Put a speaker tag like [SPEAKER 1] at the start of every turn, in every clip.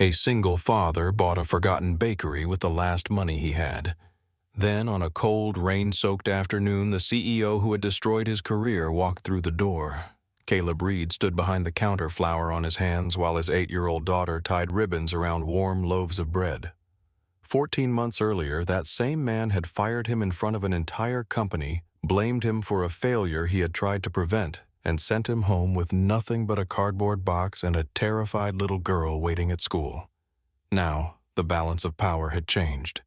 [SPEAKER 1] A single father bought a forgotten bakery with the last money he had. Then, on a cold, rain-soaked afternoon, the CEO who had destroyed his career walked through the door. Caleb Reed stood behind the counter, flour on his hands, while his 8-year-old daughter tied ribbons around warm loaves of bread. 14 months earlier, that same man had fired him in front of an entire company, blamed him for a failure he had tried to prevent, and sent him home with nothing but a cardboard box and a terrified little girl waiting at school. Now, the balance of power had changed.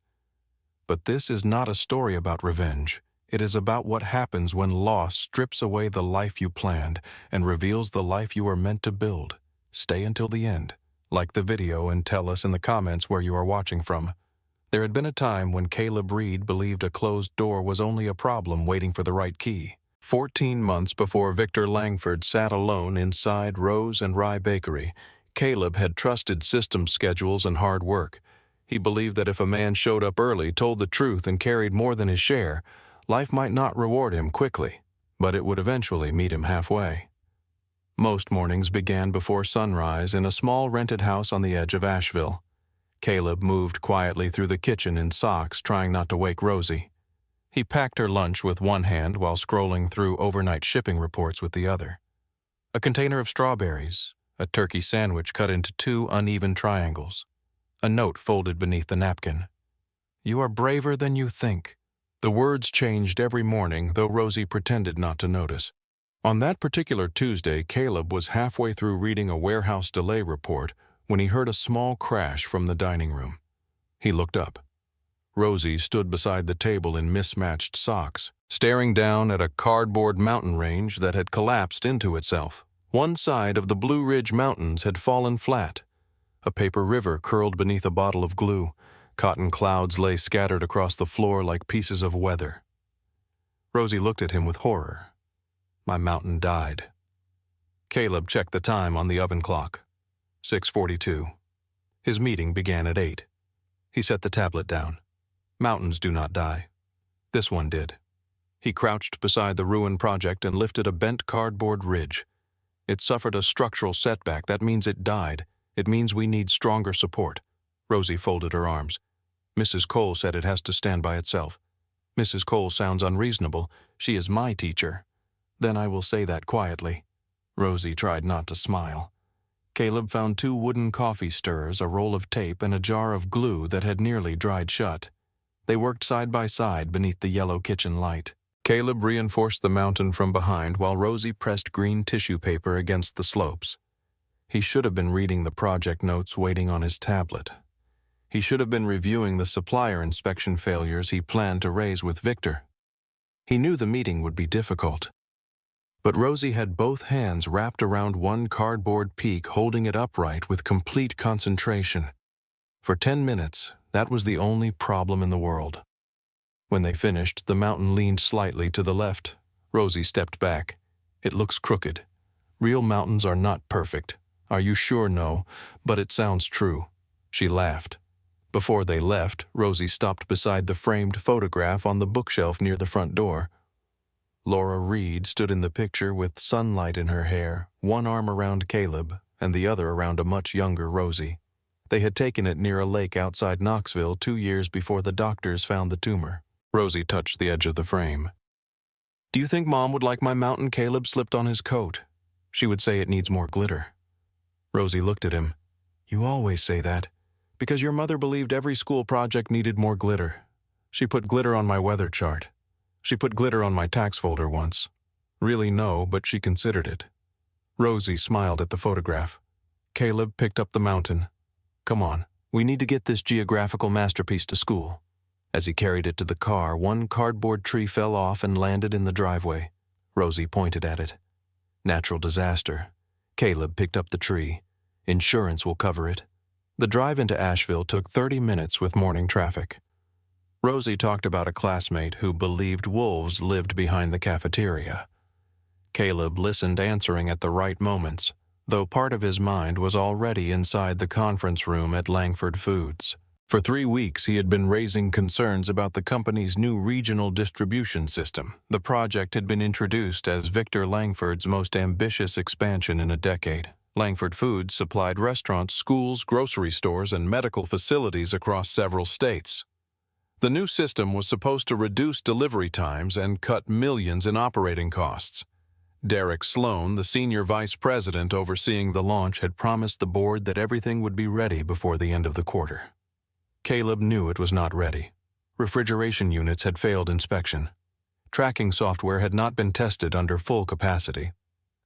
[SPEAKER 1] But this is not a story about revenge. It is about what happens when loss strips away the life you planned and reveals the life you are meant to build. Stay until the end. Like the video and tell us in the comments where you are watching from. There had been a time when Caleb Reed believed a closed door was only a problem waiting for the right key. 14 months before Victor Langford sat alone inside Rose and Rye Bakery, Caleb had trusted system schedules and hard work. He believed that if a man showed up early, told the truth, and carried more than his share, life might not reward him quickly, but it would eventually meet him halfway. Most mornings began before sunrise in a small rented house on the edge of Asheville. Caleb moved quietly through the kitchen in socks, trying not to wake Rosie. He packed her lunch with one hand while scrolling through overnight shipping reports with the other. A container of strawberries, a turkey sandwich cut into 2 uneven triangles, a note folded beneath the napkin. "You are braver than you think." The words changed every morning, though Rosie pretended not to notice. On that particular Tuesday, Caleb was halfway through reading a warehouse delay report when he heard a small crash from the dining room. He looked up. Rosie stood beside the table in mismatched socks, staring down at a cardboard mountain range that had collapsed into itself. One side of the Blue Ridge Mountains had fallen flat. A paper river curled beneath a bottle of glue. Cotton clouds lay scattered across the floor like pieces of weather. Rosie looked at him with horror. "My mountain died." Caleb checked the time on the oven clock. 6:42. His meeting began at 8. He set the tablet down. Mountains do not die. This one did. He crouched beside the ruined project and lifted a bent cardboard ridge. It suffered a structural setback. That means it died. It means we need stronger support. Rosie folded her arms. "Mrs. Cole said it has to stand by itself." "Mrs. Cole sounds unreasonable. She is my teacher." "Then I will say that quietly." Rosie tried not to smile. Caleb found 2 wooden coffee stirrers, a roll of tape, and a jar of glue that had nearly dried shut. They worked side by side beneath the yellow kitchen light. Caleb reinforced the mountain from behind while Rosie pressed green tissue paper against the slopes. He should have been reading the project notes waiting on his tablet. He should have been reviewing the supplier inspection failures he planned to raise with Victor. He knew the meeting would be difficult. But Rosie had both hands wrapped around one cardboard peak, holding it upright with complete concentration. For 10 minutes, that was the only problem in the world. When they finished, the mountain leaned slightly to the left. Rosie stepped back. "It looks crooked. Real mountains are not perfect." "Are you sure?" "No, but it sounds true." She laughed. Before they left, Rosie stopped beside the framed photograph on the bookshelf near the front door. Laura Reed stood in the picture with sunlight in her hair, one arm around Caleb and the other around a much younger Rosie. They had taken it near a lake outside Knoxville 2 years before the doctors found the tumor. Rosie touched the edge of the frame. "Do you think Mom would like my mountain?" Caleb slipped on his coat. "She would say it needs more glitter." Rosie looked at him. "You always say that. Because your mother believed every school project needed more glitter. She put glitter on my weather chart. She put glitter on my tax folder once. Really, no, but she considered it." Rosie smiled at the photograph. Caleb picked up the mountain. "Come on, we need to get this geographical masterpiece to school." As he carried it to the car, one cardboard tree fell off and landed in the driveway. Rosie pointed at it. "Natural disaster." Caleb picked up the tree. "Insurance will cover it." The drive into Asheville took 30 minutes with morning traffic. Rosie talked about a classmate who believed wolves lived behind the cafeteria. Caleb listened, answering at the right moments, though part of his mind was already inside the conference room at Langford Foods. For 3 weeks, he had been raising concerns about the company's new regional distribution system. The project had been introduced as Victor Langford's most ambitious expansion in a decade. Langford Foods supplied restaurants, schools, grocery stores, and medical facilities across several states. The new system was supposed to reduce delivery times and cut millions in operating costs. Derek Sloan, the senior vice president overseeing the launch, had promised the board that everything would be ready before the end of the quarter. Caleb knew it was not ready. Refrigeration units had failed inspection. Tracking software had not been tested under full capacity.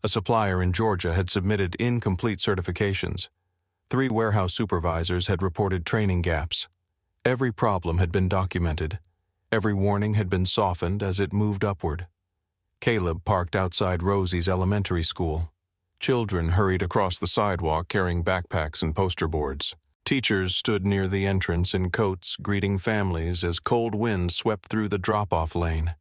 [SPEAKER 1] A supplier in Georgia had submitted incomplete certifications. 3 warehouse supervisors had reported training gaps. Every problem had been documented. Every warning had been softened as it moved upward. Caleb parked outside Rosie's elementary school. Children hurried across the sidewalk carrying backpacks and poster boards. Teachers stood near the entrance in coats, greeting families as cold wind swept through the drop-off lane.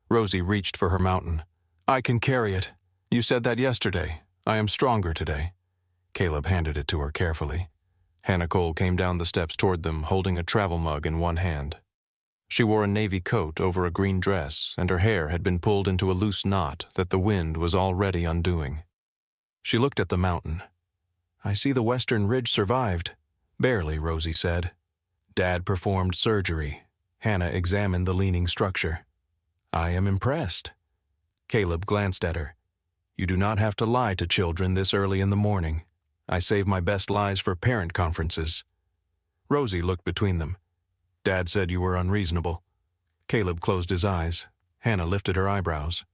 [SPEAKER 1] Rosie reached for her mountain. "I can carry it. You said that yesterday. I am stronger today." Caleb handed it to her carefully. Hannah Cole came down the steps toward them, holding a travel mug in one hand. She wore a navy coat over a green dress, and her hair had been pulled into a loose knot that the wind was already undoing. She looked at the mountain. "I see the western ridge survived." "Barely," Rosie said. "Dad performed surgery." Hannah examined the leaning structure. "I am impressed." Caleb glanced at her. "You do not have to lie to children this early in the morning. I save my best lies for parent conferences." Rosie looked between them. "Dad said you were unreasonable." Caleb closed his eyes. Hannah lifted her eyebrows.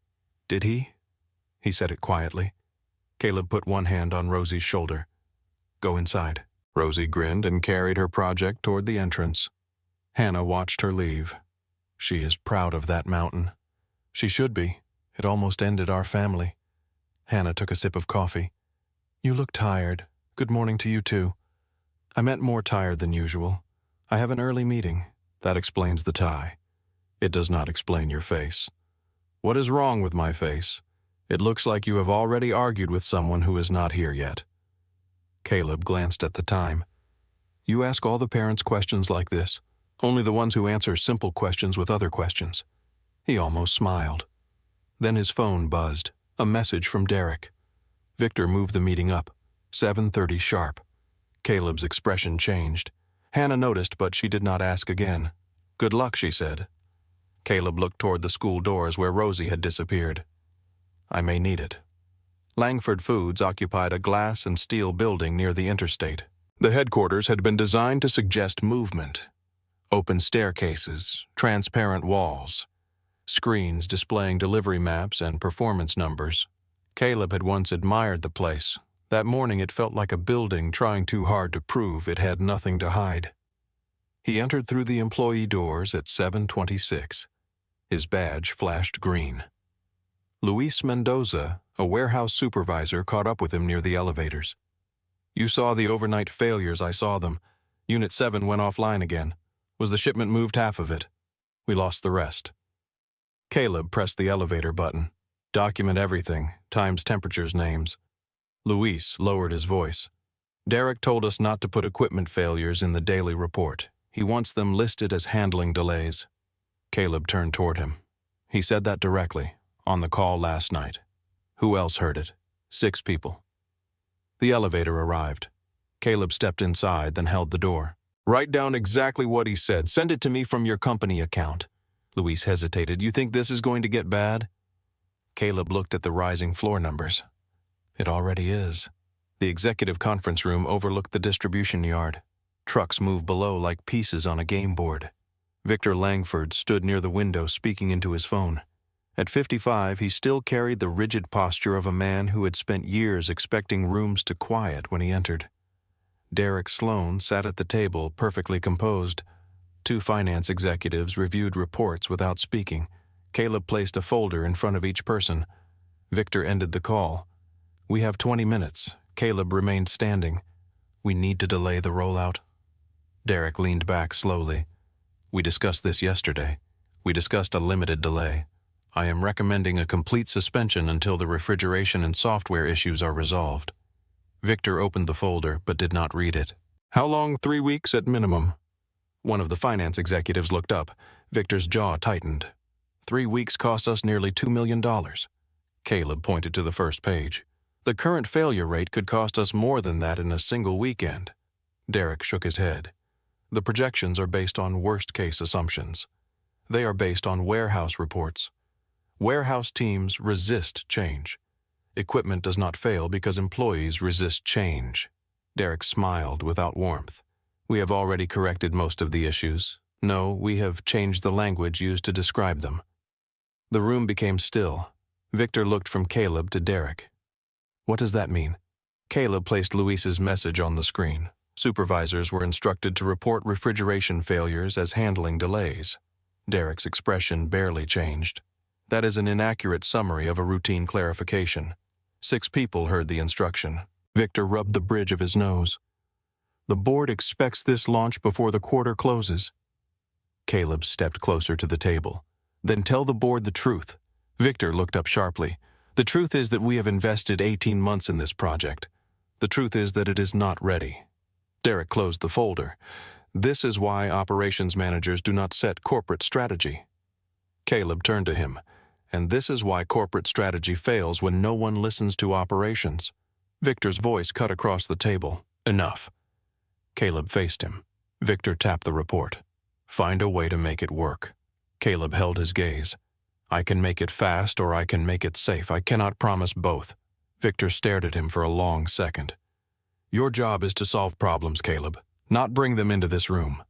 [SPEAKER 1] "Did he?" He said it quietly. Caleb put one hand on Rosie's shoulder. "Go inside." Rosie grinned and carried her project toward the entrance. Hannah watched her leave. "She is proud of that mountain." "She should be. It almost ended our family." Hannah took a sip of coffee. "You look tired. Good morning to you too." "I meant more tired than usual. I have an early meeting. That explains the tie." "It does not explain your face." "What is wrong with my face? It looks like you have already argued with someone who is not here yet." Caleb glanced at the time. "You ask all the parents questions like this, only the ones who answer simple questions with other questions." He almost smiled. Then his phone buzzed. A message from Derek. Victor moved the meeting up. 7:30 sharp. Caleb's expression changed. Hannah noticed, but she did not ask again. "Good luck," she said. Caleb looked toward the school doors where Rosie had disappeared. "I may need it." Langford Foods occupied a glass and steel building near the interstate. The headquarters had been designed to suggest movement. Open staircases, transparent walls, screens displaying delivery maps and performance numbers. Caleb had once admired the place. That morning it felt like a building trying too hard to prove it had nothing to hide. He entered through the employee doors at 7:26. His badge flashed green. Luis Mendoza, a warehouse supervisor, caught up with him near the elevators. "You saw the overnight failures. I saw them. Unit 7 went offline again. Was the shipment moved half of it? We lost the rest." Caleb pressed the elevator button. "Document everything, times, temperatures, names." Luis lowered his voice. "Derek told us not to put equipment failures in the daily report. He wants them listed as handling delays." Caleb turned toward him. "He said that directly, on the call last night." "Who else heard it?" 6 people. The elevator arrived. Caleb stepped inside, then held the door. "Write down exactly what he said. Send it to me from your company account." Luis hesitated. "You think this is going to get bad?" Caleb looked at the rising floor numbers. It already is. The executive conference room overlooked the distribution yard. Trucks moved below like pieces on a game board. Victor Langford stood near the window speaking into his phone. At 55, he still carried the rigid posture of a man who had spent years expecting rooms to quiet when he entered. Derek Sloan sat at the table, perfectly composed. 2 finance executives reviewed reports without speaking. Caleb placed a folder in front of each person. Victor ended the call. "We have 20 minutes. Caleb remained standing. "We need to delay the rollout." Derek leaned back slowly. "We discussed this yesterday. We discussed a limited delay. I am recommending a complete suspension until the refrigeration and software issues are resolved." Victor opened the folder but did not read it. "How long? 3 weeks at minimum?" One of the finance executives looked up. Victor's jaw tightened. 3 weeks cost us nearly $2 million. Caleb pointed to the first page. The current failure rate could cost us more than that in a single weekend. Derek shook his head. The projections are based on worst-case assumptions. They are based on warehouse reports. Warehouse teams resist change. Equipment does not fail because employees resist change. Derek smiled without warmth. We have already corrected most of the issues. No, we have changed the language used to describe them. The room became still. Victor looked from Caleb to Derek. What does that mean? Caleb placed Luis's message on the screen. Supervisors were instructed to report refrigeration failures as handling delays. Derek's expression barely changed. That is an inaccurate summary of a routine clarification. 6 people heard the instruction. Victor rubbed the bridge of his nose. The board expects this launch before the quarter closes. Caleb stepped closer to the table. Then tell the board the truth. Victor looked up sharply. The truth is that we have invested 18 months in this project. The truth is that it is not ready. Derek closed the folder. This is why operations managers do not set corporate strategy. Caleb turned to him. And this is why corporate strategy fails when no one listens to operations. Victor's voice cut across the table. Enough. Caleb faced him. Victor tapped the report. Find a way to make it work. Caleb held his gaze. I can make it fast or I can make it safe. I cannot promise both. Victor stared at him for a long second. Your job is to solve problems, Caleb, not bring them into this room.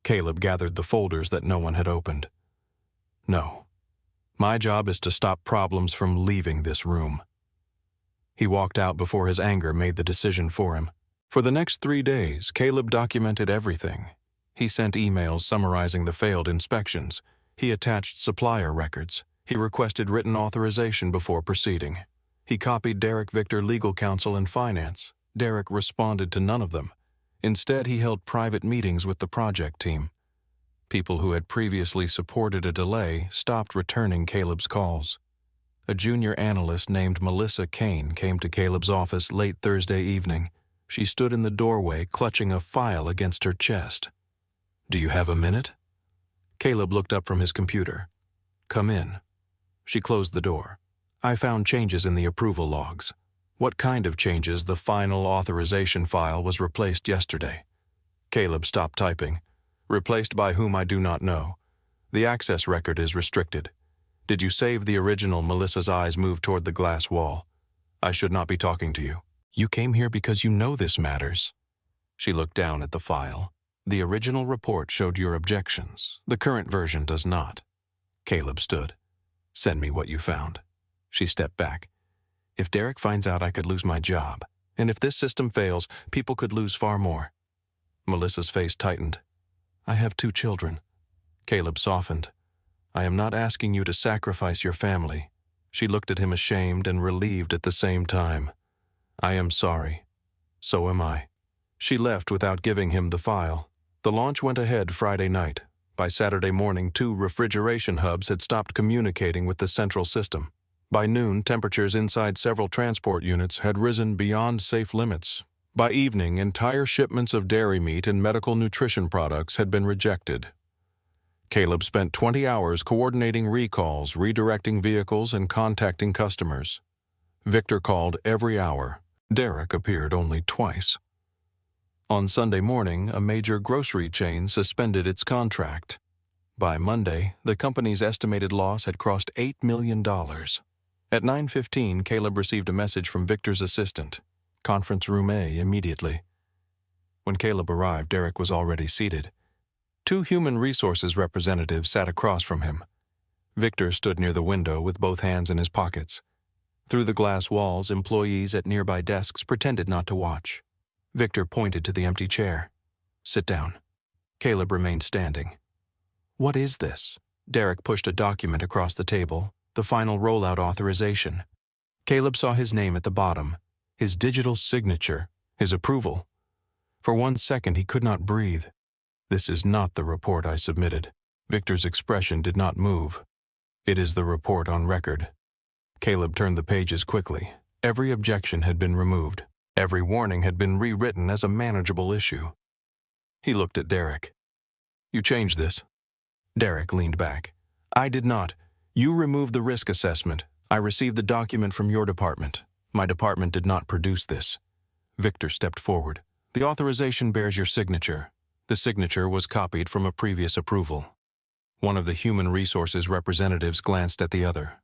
[SPEAKER 1] Caleb gathered the folders that no one had opened. No. My job is to stop problems from leaving this room. He walked out before his anger made the decision for him. For the next 3 days, Caleb documented everything. He sent emails summarizing the failed inspections. He attached supplier records. He requested written authorization before proceeding. He copied Derek, Victor, legal counsel, and finance. Derek responded to none of them. Instead, he held private meetings with the project team. People who had previously supported a delay stopped returning Caleb's calls. A junior analyst named Melissa Kane came to Caleb's office late Thursday evening. She stood in the doorway, clutching a file against her chest. Do you have a minute? Caleb looked up from his computer. Come in. She closed the door. I found changes in the approval logs. What kind of changes? The final authorization file was replaced yesterday. Caleb stopped typing. Replaced by whom I do not know. The access record is restricted. Did you save the original? Melissa's eyes moved toward the glass wall. I should not be talking to you. You came here because you know this matters. She looked down at the file. The original report showed your objections. The current version does not. Caleb stood. Send me what you found. She stepped back. If Derek finds out, I could lose my job. And if this system fails, people could lose far more. Melissa's face tightened. I have 2 children. Caleb softened. I am not asking you to sacrifice your family. She looked at him ashamed and relieved at the same time. I am sorry. So am I. She left without giving him the file. The launch went ahead Friday night. By Saturday morning, 2 refrigeration hubs had stopped communicating with the central system. By noon, temperatures inside several transport units had risen beyond safe limits. By evening, entire shipments of dairy meat and medical nutrition products had been rejected. Caleb spent 20 hours coordinating recalls, redirecting vehicles, and contacting customers. Victor called every hour. Derek appeared only twice. On Sunday morning, a major grocery chain suspended its contract. By Monday, the company's estimated loss had crossed $8 million. At 9:15, Caleb received a message from Victor's assistant. Conference room A immediately. When Caleb arrived, Derek was already seated. 2 human resources representatives sat across from him. Victor stood near the window with both hands in his pockets. Through the glass walls, employees at nearby desks pretended not to watch. Victor pointed to the empty chair. Sit down. Caleb remained standing. What is this? Derek pushed a document across the table, the final rollout authorization. Caleb saw his name at the bottom, his digital signature, his approval. For 1 second, he could not breathe. This is not the report I submitted. Victor's expression did not move. It is the report on record. Caleb turned the pages quickly. Every objection had been removed. Every warning had been rewritten as a manageable issue. He looked at Derek. You changed this. Derek leaned back. I did not. You removed the risk assessment. I received the document from your department. My department did not produce this. Victor stepped forward. The authorization bears your signature. The signature was copied from a previous approval. One of the human resources representatives glanced at the other.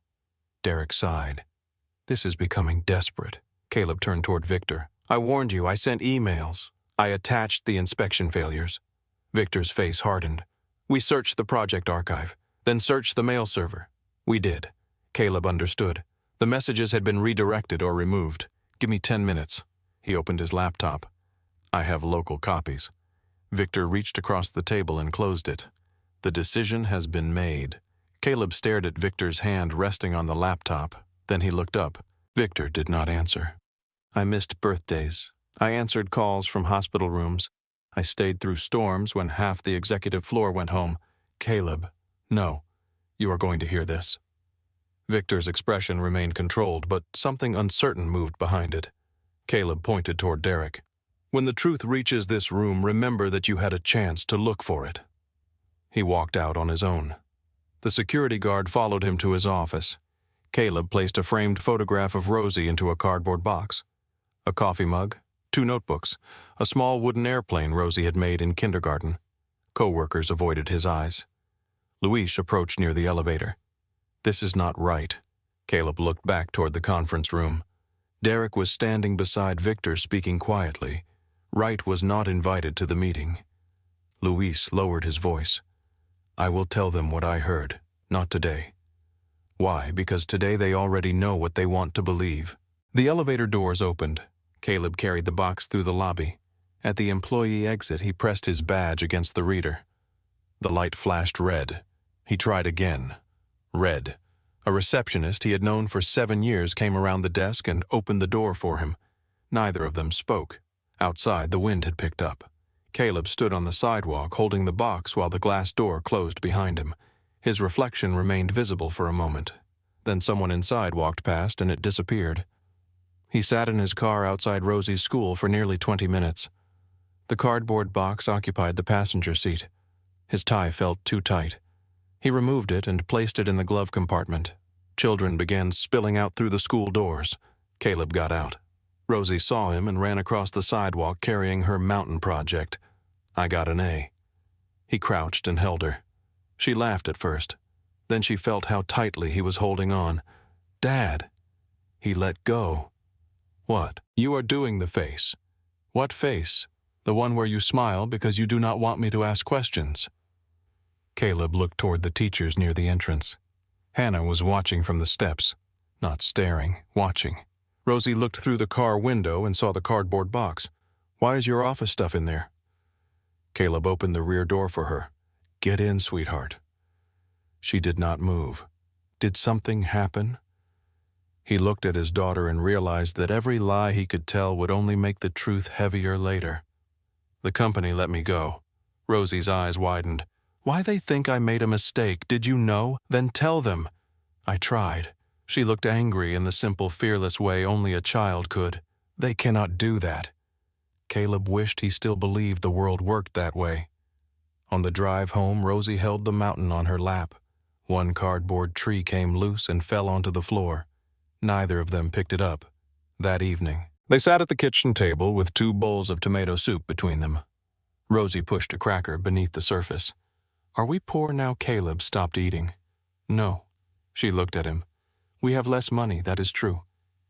[SPEAKER 1] Derek sighed. This is becoming desperate. Caleb turned toward Victor. I warned you, I sent emails. I attached the inspection failures. Victor's face hardened. We searched the project archive, then searched the mail server. We did. Caleb understood. The messages had been redirected or removed. Give me 10 minutes. He opened his laptop. I have local copies. Victor reached across the table and closed it. The decision has been made. Caleb stared at Victor's hand resting on the laptop. Then he looked up. Victor did not answer. I missed birthdays. I answered calls from hospital rooms. I stayed through storms when half the executive floor went home. Caleb, no, you are going to hear this. Victor's expression remained controlled, but something uncertain moved behind it. Caleb pointed toward Derek. When the truth reaches this room, remember that you had a chance to look for it. He walked out on his own. The security guard followed him to his office. Caleb placed a framed photograph of Rosie into a cardboard box. A coffee mug, 2 notebooks, a small wooden airplane Rosie had made in kindergarten. Co-workers avoided his eyes. Luis approached near the elevator. This is not right. Caleb looked back toward the conference room. Derek was standing beside Victor speaking quietly. Wright was not invited to the meeting. Luis lowered his voice. I will tell them what I heard, not today. Why? Because today they already know what they want to believe. The elevator doors opened. Caleb carried the box through the lobby. At the employee exit, he pressed his badge against the reader. The light flashed red. He tried again. Red. A receptionist he had known for 7 years came around the desk and opened the door for him. Neither of them spoke. Outside, the wind had picked up. Caleb stood on the sidewalk holding the box while the glass door closed behind him. His reflection remained visible for a moment. Then someone inside walked past and it disappeared. He sat in his car outside Rosie's school for nearly 20 minutes. The cardboard box occupied the passenger seat. His tie felt too tight. He removed it and placed it in the glove compartment. Children began spilling out through the school doors. Caleb got out. Rosie saw him and ran across the sidewalk carrying her mountain project. I got an A. He crouched and held her. She laughed at first. Then she felt how tightly he was holding on. Dad. He let go. What? You are doing the face. What face? The one where you smile because you do not want me to ask questions. Caleb looked toward the teachers near the entrance. Hannah was watching from the steps. Not staring, watching. Rosie looked through the car window and saw the cardboard box. Why is your office stuff in there? Caleb opened the rear door for her. Get in, sweetheart. She did not move. Did something happen? He looked at his daughter and realized that every lie he could tell would only make the truth heavier later. The company let me go. Rosie's eyes widened. Why they think I made a mistake? Did you know? Then tell them. I tried. She looked angry in the simple, fearless way only a child could. They cannot do that. Caleb wished he still believed the world worked that way. On the drive home, Rosie held the mountain on her lap. One cardboard tree came loose and fell onto the floor. Neither of them picked it up. That evening, they sat at the kitchen table with 2 bowls of tomato soup between them. Rosie pushed a cracker beneath the surface. Are we poor now? Caleb stopped eating. No. She looked at him. We have less money, that is true.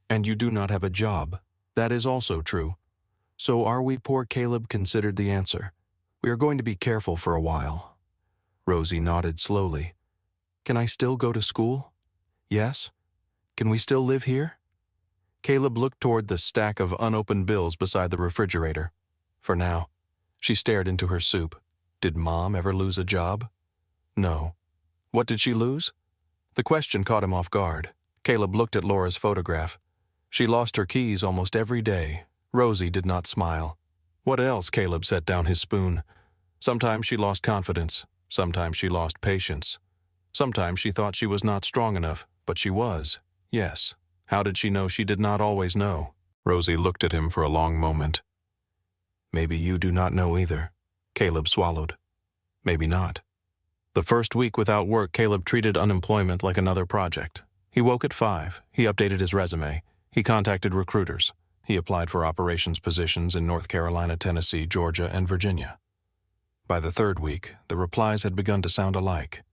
[SPEAKER 1] And you do not have a job. That is also true. So are we poor? Caleb considered the answer. We are going to be careful for a while. Rosie nodded slowly. Can I still go to school? Yes. Can we still live here? Caleb looked toward the stack of unopened bills beside the refrigerator. For now. She stared into her soup. Did Mom ever lose a job? No. What did she lose? The question caught him off guard. Caleb looked at Laura's photograph. She lost her keys almost every day. Rosie did not smile. What else? Caleb set down his spoon. Sometimes she lost confidence. Sometimes she lost patience. Sometimes she thought she was not strong enough, but she was. Yes. How did she know she did not always know? Rosie looked at him for a long moment. Maybe you do not know either. Caleb swallowed. Maybe not. The first week without work, Caleb treated unemployment like another project. He woke at 5. He updated his resume. He contacted recruiters. He applied for operations positions in North Carolina, Tennessee, Georgia, and Virginia. By the third week, the replies had begun to sound alike.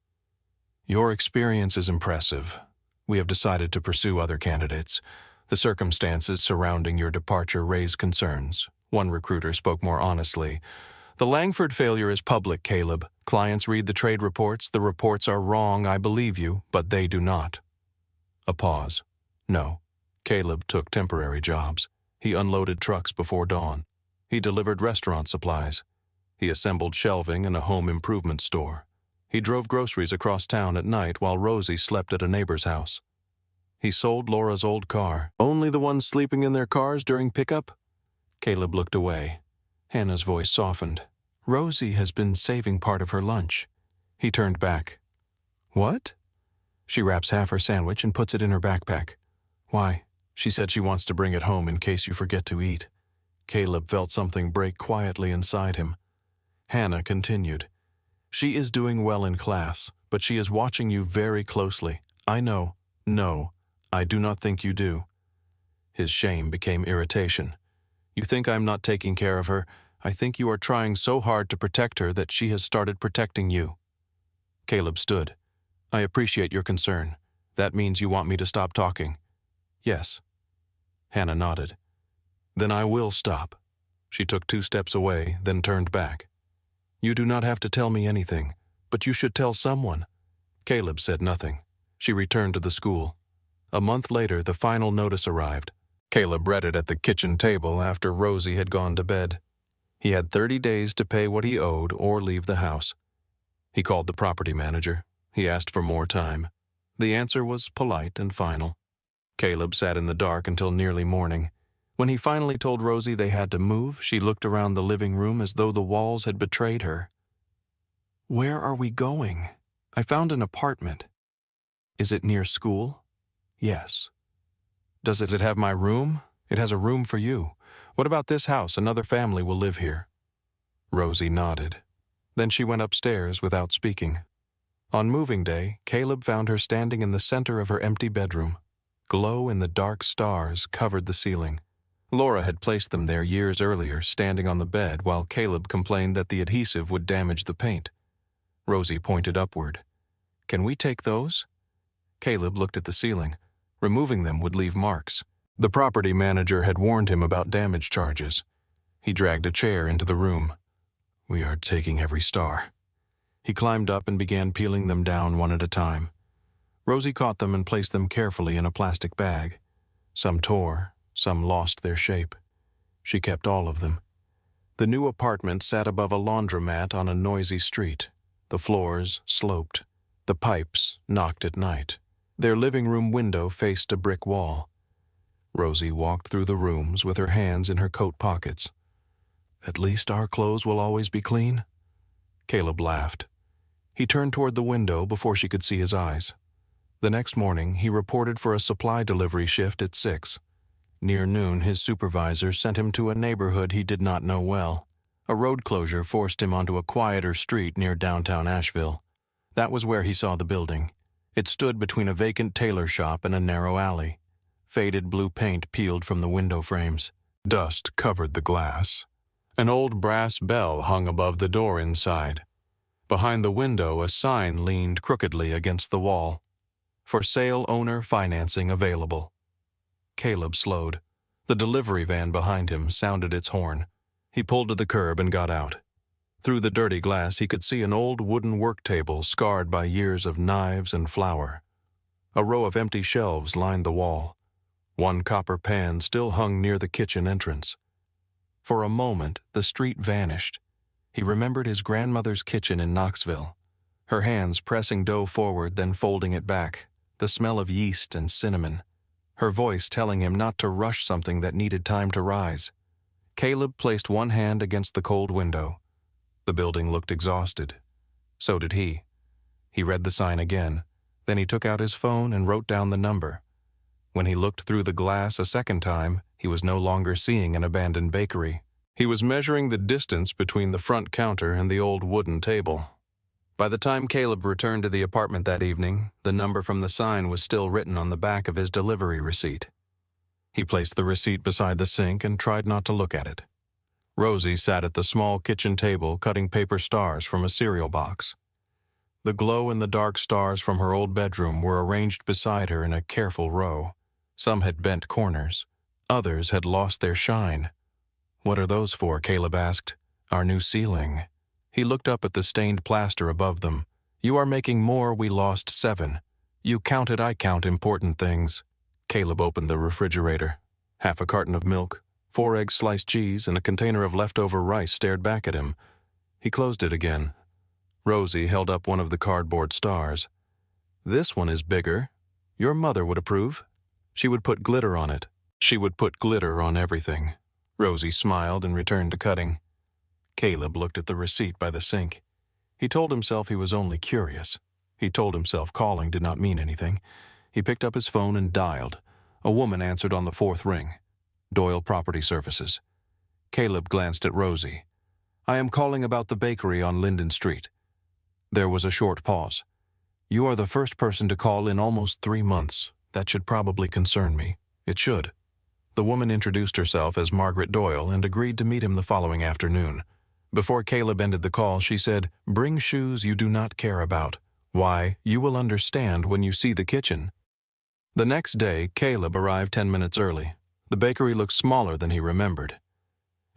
[SPEAKER 1] Your experience is impressive. We have decided to pursue other candidates. The circumstances surrounding your departure raise concerns. One recruiter spoke more honestly. The Langford failure is public, Caleb. Clients read the trade reports. The reports are wrong, I believe you, but they do not. A pause. No. Caleb took temporary jobs. He unloaded trucks before dawn. He delivered restaurant supplies. He assembled shelving in a home improvement store. He drove groceries across town at night while Rosie slept at a neighbor's house. He sold Laura's old car. Only the ones sleeping in their cars during pickup? Caleb looked away. Hannah's voice softened. Rosie has been saving part of her lunch. He turned back. What? She wraps half her sandwich and puts it in her backpack. Why? She said she wants to bring it home in case you forget to eat. Caleb felt something break quietly inside him. Hannah continued. She is doing well in class, but she is watching you very closely. I know. No, I do not think you do. His shame became irritation. You think I'm not taking care of her? I think you are trying so hard to protect her that she has started protecting you. Caleb stood. I appreciate your concern. That means you want me to stop talking. Yes. Hannah nodded. Then I will stop. She took 2 steps away, then turned back. You do not have to tell me anything, but you should tell someone. Caleb said nothing. She returned to the school. A month later, the final notice arrived. Caleb read it at the kitchen table after Rosie had gone to bed. He had 30 days to pay what he owed or leave the house. He called the property manager. He asked for more time. The answer was polite and final. Caleb sat in the dark until nearly morning. When he finally told Rosie they had to move, she looked around the living room as though the walls had betrayed her. Where are we going? I found an apartment. Is it near school? Yes. Does it have my room? It has a room for you. What about this house? Another family will live here. Rosie nodded. Then she went upstairs without speaking. On moving day, Caleb found her standing in the center of her empty bedroom. Glow in the dark stars covered the ceiling. Laura had placed them there years earlier, standing on the bed while Caleb complained that the adhesive would damage the paint. Rosie pointed upward. Can we take those? Caleb looked at the ceiling. Removing them would leave marks. The property manager had warned him about damage charges. He dragged a chair into the room. We are taking every star. He climbed up and began peeling them down one at a time. Rosie caught them and placed them carefully in a plastic bag. Some tore, some lost their shape. She kept all of them. The new apartment sat above a laundromat on a noisy street. The floors sloped. The pipes knocked at night. Their living room window faced a brick wall. Rosie walked through the rooms with her hands in her coat pockets. At least our clothes will always be clean? Caleb laughed. He turned toward the window before she could see his eyes. The next morning, he reported for a supply delivery shift at 6. Near noon, his supervisor sent him to a neighborhood he did not know well. A road closure forced him onto a quieter street near downtown Asheville. That was where he saw the building. It stood between a vacant tailor shop and a narrow alley. Faded blue paint peeled from the window frames. Dust covered the glass. An old brass bell hung above the door inside. Behind the window, a sign leaned crookedly against the wall. For sale owner financing available. Caleb slowed. The delivery van behind him sounded its horn. He pulled to the curb and got out. Through the dirty glass, he could see an old wooden work table scarred by years of knives and flour. A row of empty shelves lined the wall. One copper pan still hung near the kitchen entrance. For a moment, the street vanished. He remembered his grandmother's kitchen in Knoxville. Her hands pressing dough forward, then folding it back. The smell of yeast and cinnamon. Her voice telling him not to rush something that needed time to rise. Caleb placed one hand against the cold window. The building looked exhausted. So did he. He read the sign again. Then he took out his phone and wrote down the number. When he looked through the glass a second time, he was no longer seeing an abandoned bakery. He was measuring the distance between the front counter and the old wooden table. By the time Caleb returned to the apartment that evening, the number from the sign was still written on the back of his delivery receipt. He placed the receipt beside the sink and tried not to look at it. Rosie sat at the small kitchen table cutting paper stars from a cereal box. The glow-in-the-dark stars from her old bedroom were arranged beside her in a careful row. Some had bent corners. Others had lost their shine. "What are those for?" Caleb asked. "Our new ceiling." He looked up at the stained plaster above them. "You are making more, we lost 7. You counted, I count important things." Caleb opened the refrigerator. Half a carton of milk, 4 eggs, sliced cheese, and a container of leftover rice stared back at him. He closed it again. Rosie held up one of the cardboard stars. "This one is bigger. Your mother would approve. She would put glitter on it. She would put glitter on everything." Rosie smiled and returned to cutting. Caleb looked at the receipt by the sink. He told himself he was only curious. He told himself calling did not mean anything. He picked up his phone and dialed. A woman answered on the 4th ring. Doyle Property Services. Caleb glanced at Rosie. "I am calling about the bakery on Linden Street." There was a short pause. "You are the first person to call in almost 3 months. That should probably concern me. It should." The woman introduced herself as Margaret Doyle and agreed to meet him the following afternoon. Before Caleb ended the call, she said, "Bring shoes you do not care about. Why, you will understand when you see the kitchen." The next day, Caleb arrived 10 minutes early. The bakery looked smaller than he remembered.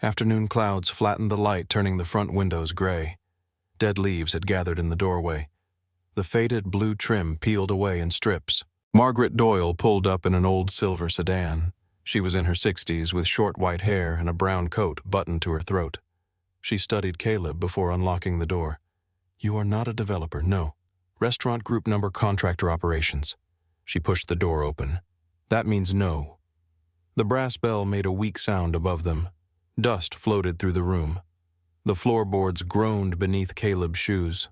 [SPEAKER 1] Afternoon clouds flattened the light, turning the front windows gray. Dead leaves had gathered in the doorway. The faded blue trim peeled away in strips. Margaret Doyle pulled up in an old silver sedan. She was in her 60s with short white hair and a brown coat buttoned to her throat. She studied Caleb before unlocking the door. "You are not a developer, no. Restaurant group number contractor operations." She pushed the door open. "That means no." The brass bell made a weak sound above them. Dust floated through the room. The floorboards groaned beneath Caleb's shoes.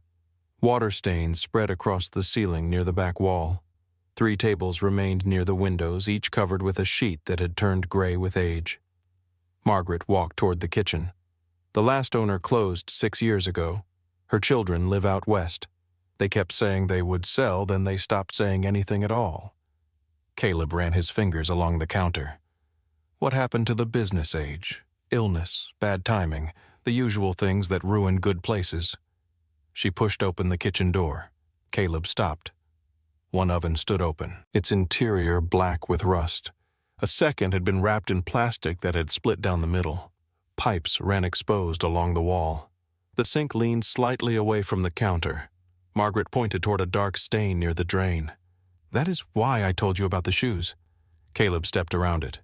[SPEAKER 1] Water stains spread across the ceiling near the back wall. 3 tables remained near the windows, each covered with a sheet that had turned gray with age. Margaret walked toward the kitchen. The last owner closed 6 years ago. Her children live out west. They kept saying they would sell, then they stopped saying anything at all. Caleb ran his fingers along the counter. What happened to the business age? Illness, bad timing, the usual things that ruin good places. She pushed open the kitchen door. Caleb stopped. One oven stood open, its interior black with rust. A second had been wrapped in plastic that had split down the middle. Pipes ran exposed along the wall. The sink leaned slightly away from the counter. Margaret pointed toward a dark stain near the drain. "That is why I told you about the shoes." Caleb stepped around it.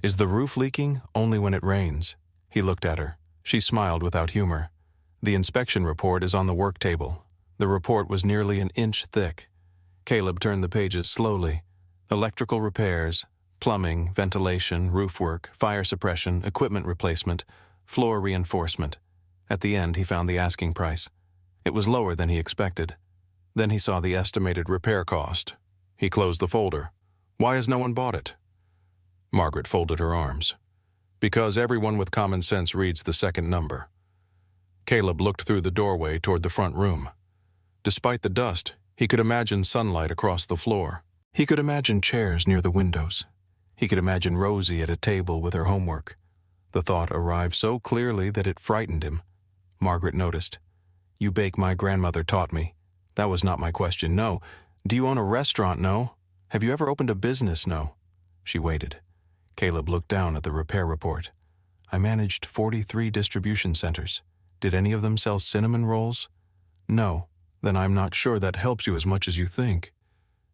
[SPEAKER 1] "Is the roof leaking? Only when it rains." He looked at her. She smiled without humor. "The inspection report is on the work table." The report was nearly an inch thick. Caleb turned the pages slowly. Electrical repairs, plumbing, ventilation, roof work, fire suppression, equipment replacement, floor reinforcement. At the end, he found the asking price. It was lower than he expected. Then he saw the estimated repair cost. He closed the folder. "Why has no one bought it?" Margaret folded her arms. "Because everyone with common sense reads the second number." Caleb looked through the doorway toward the front room. Despite the dust, he could imagine sunlight across the floor. He could imagine chairs near the windows. He could imagine Rosie at a table with her homework. The thought arrived so clearly that it frightened him. Margaret noticed. "You bake, my grandmother taught me." That was not my question, no. "Do you own a restaurant, no? Have you ever opened a business, no?" She waited. Caleb looked down at the repair report. "I managed 43 distribution centers. Did any of them sell cinnamon rolls?" "No." "Then I'm not sure that helps you as much as you think."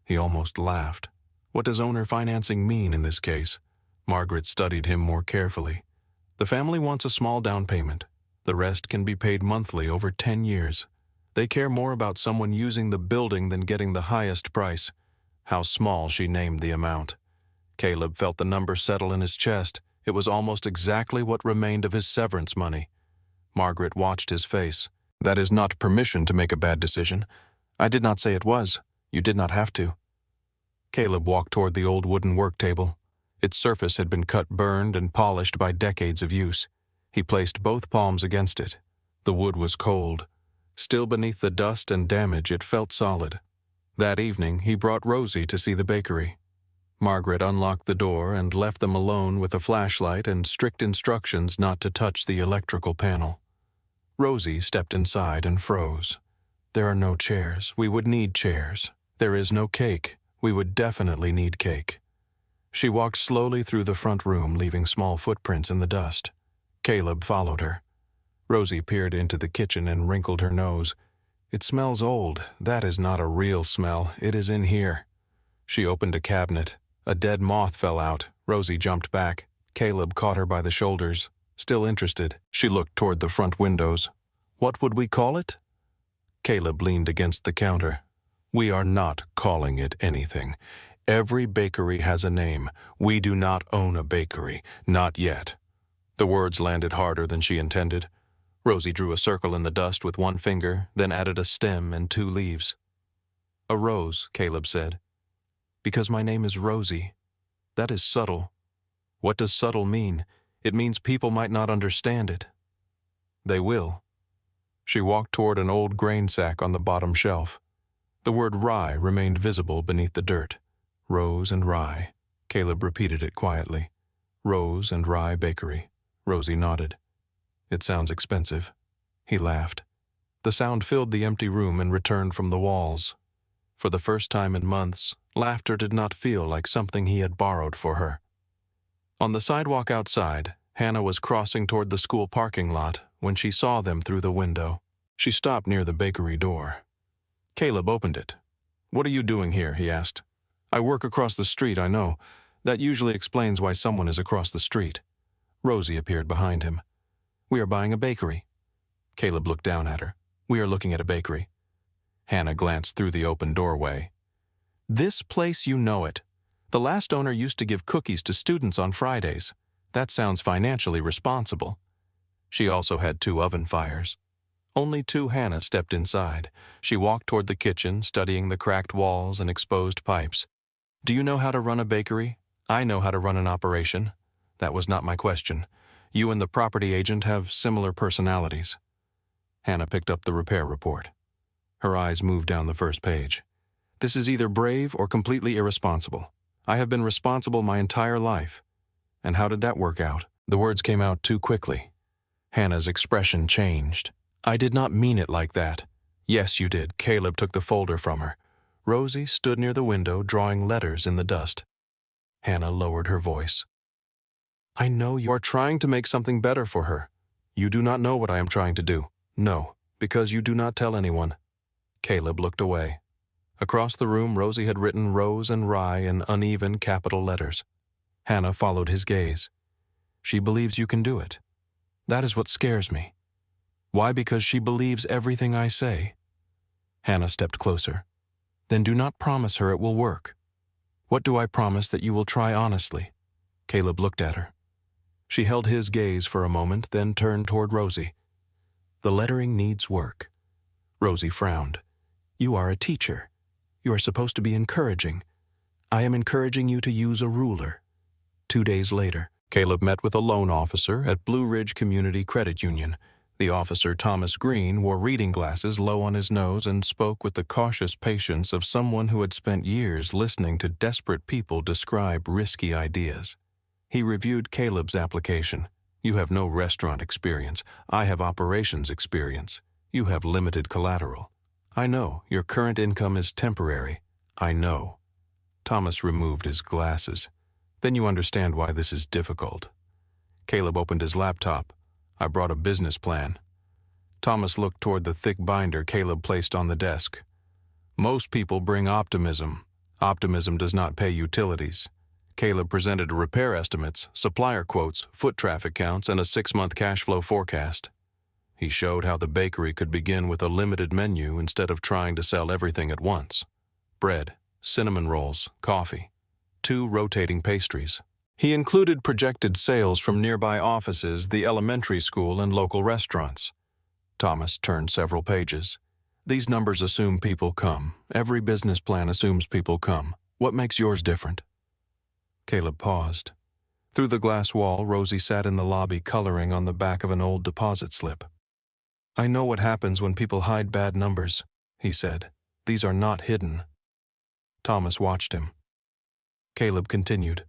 [SPEAKER 1] He almost laughed. "What does owner financing mean in this case?" Margaret studied him more carefully. "The family wants a small down payment. The rest can be paid monthly over 10 years. They care more about someone using the building than getting the highest price." How small she named the amount. Caleb felt the number settle in his chest. It was almost exactly what remained of his severance money. Margaret watched his face. "That is not permission to make a bad decision. I did not say it was. You did not have to." Caleb walked toward the old wooden work table. Its surface had been cut, burned, and polished by decades of use. He placed both palms against it. The wood was cold. Still beneath the dust and damage, it felt solid. That evening, he brought Rosie to see the bakery. Margaret unlocked the door and left them alone with a flashlight and strict instructions not to touch the electrical panel. Rosie stepped inside and froze. There are no chairs. We would need chairs. There is no cake. We would definitely need cake. She walked slowly through the front room, leaving small footprints in the dust. Caleb followed her. Rosie peered into the kitchen and wrinkled her nose. It smells old. That is not a real smell. It is in here. She opened a cabinet. A dead moth fell out. Rosie jumped back. Caleb caught her by the shoulders. Still interested, she looked toward the front windows. What would we call it? Caleb leaned against the counter. We are not calling it anything. Every bakery has a name. We do not own a bakery. Not yet. The words landed harder than she intended. Rosie drew a circle in the dust with one finger, then added a stem and 2 leaves. A rose, Caleb said. Because my name is Rosie. That is subtle. What does subtle mean? It means people might not understand it. They will. She walked toward an old grain sack on the bottom shelf. The word rye remained visible beneath the dirt. Rose and Rye. Caleb repeated it quietly. Rose and Rye Bakery. Rosie nodded. It sounds expensive. He laughed. The sound filled the empty room and returned from the walls. For the first time in months, laughter did not feel like something he had borrowed for her. On the sidewalk outside, Hannah was crossing toward the school parking lot when she saw them through the window. She stopped near the bakery door. Caleb opened it. What are you doing here? He asked. I work across the street, I know. That usually explains why someone is across the street. Rosie appeared behind him. We are buying a bakery. Caleb looked down at her. We are looking at a bakery. Hannah glanced through the open doorway. This place, you know it. The last owner used to give cookies to students on Fridays. That sounds financially responsible. She also had 2 oven fires. Only 2. Hannah stepped inside. She walked toward the kitchen, studying the cracked walls and exposed pipes. Do you know how to run a bakery? I know how to run an operation. That was not my question. You and the property agent have similar personalities. Hannah picked up the repair report. Her eyes moved down the first page. This is either brave or completely irresponsible. I have been responsible my entire life. And how did that work out? The words came out too quickly. Hannah's expression changed. I did not mean it like that. Yes, you did. Caleb took the folder from her. Rosie stood near the window, drawing letters in the dust. Hannah lowered her voice. I know you are trying to make something better for her. You do not know what I am trying to do. No, because you do not tell anyone. Caleb looked away. Across the room, Rosie had written Rose and Rye in uneven capital letters. Hannah followed his gaze. She believes you can do it. That is what scares me. Why? Because she believes everything I say. Hannah stepped closer. Then do not promise her it will work. What do I promise that you will try honestly? Caleb looked at her. She held his gaze for a moment, then turned toward Rosie. The lettering needs work. Rosie frowned. You are a teacher. You are supposed to be encouraging. I am encouraging you to use a ruler. 2 days later, Caleb met with a loan officer at Blue Ridge Community Credit Union. The officer, Thomas Green, wore reading glasses low on his nose and spoke with the cautious patience of someone who had spent years listening to desperate people describe risky ideas. He reviewed Caleb's application. You have no restaurant experience. I have operations experience. You have limited collateral. I know your current income is temporary. I know. Thomas removed his glasses. Then you understand why this is difficult. Caleb opened his laptop. I brought a business plan. Thomas looked toward the thick binder Caleb placed on the desk. Most people bring optimism. Optimism does not pay utilities. Caleb presented repair estimates, supplier quotes, foot traffic counts, and a 6-month cash flow forecast. He showed how the bakery could begin with a limited menu instead of trying to sell everything at once. Bread, cinnamon rolls, coffee, 2 rotating pastries. He included projected sales from nearby offices, the elementary school, and local restaurants. Thomas turned several pages. These numbers assume people come. Every business plan assumes people come. What makes yours different? Caleb paused. Through the glass wall, Rosie sat in the lobby coloring on the back of an old deposit slip. I know what happens when people hide bad numbers, he said. These are not hidden. Thomas watched him. Caleb continued.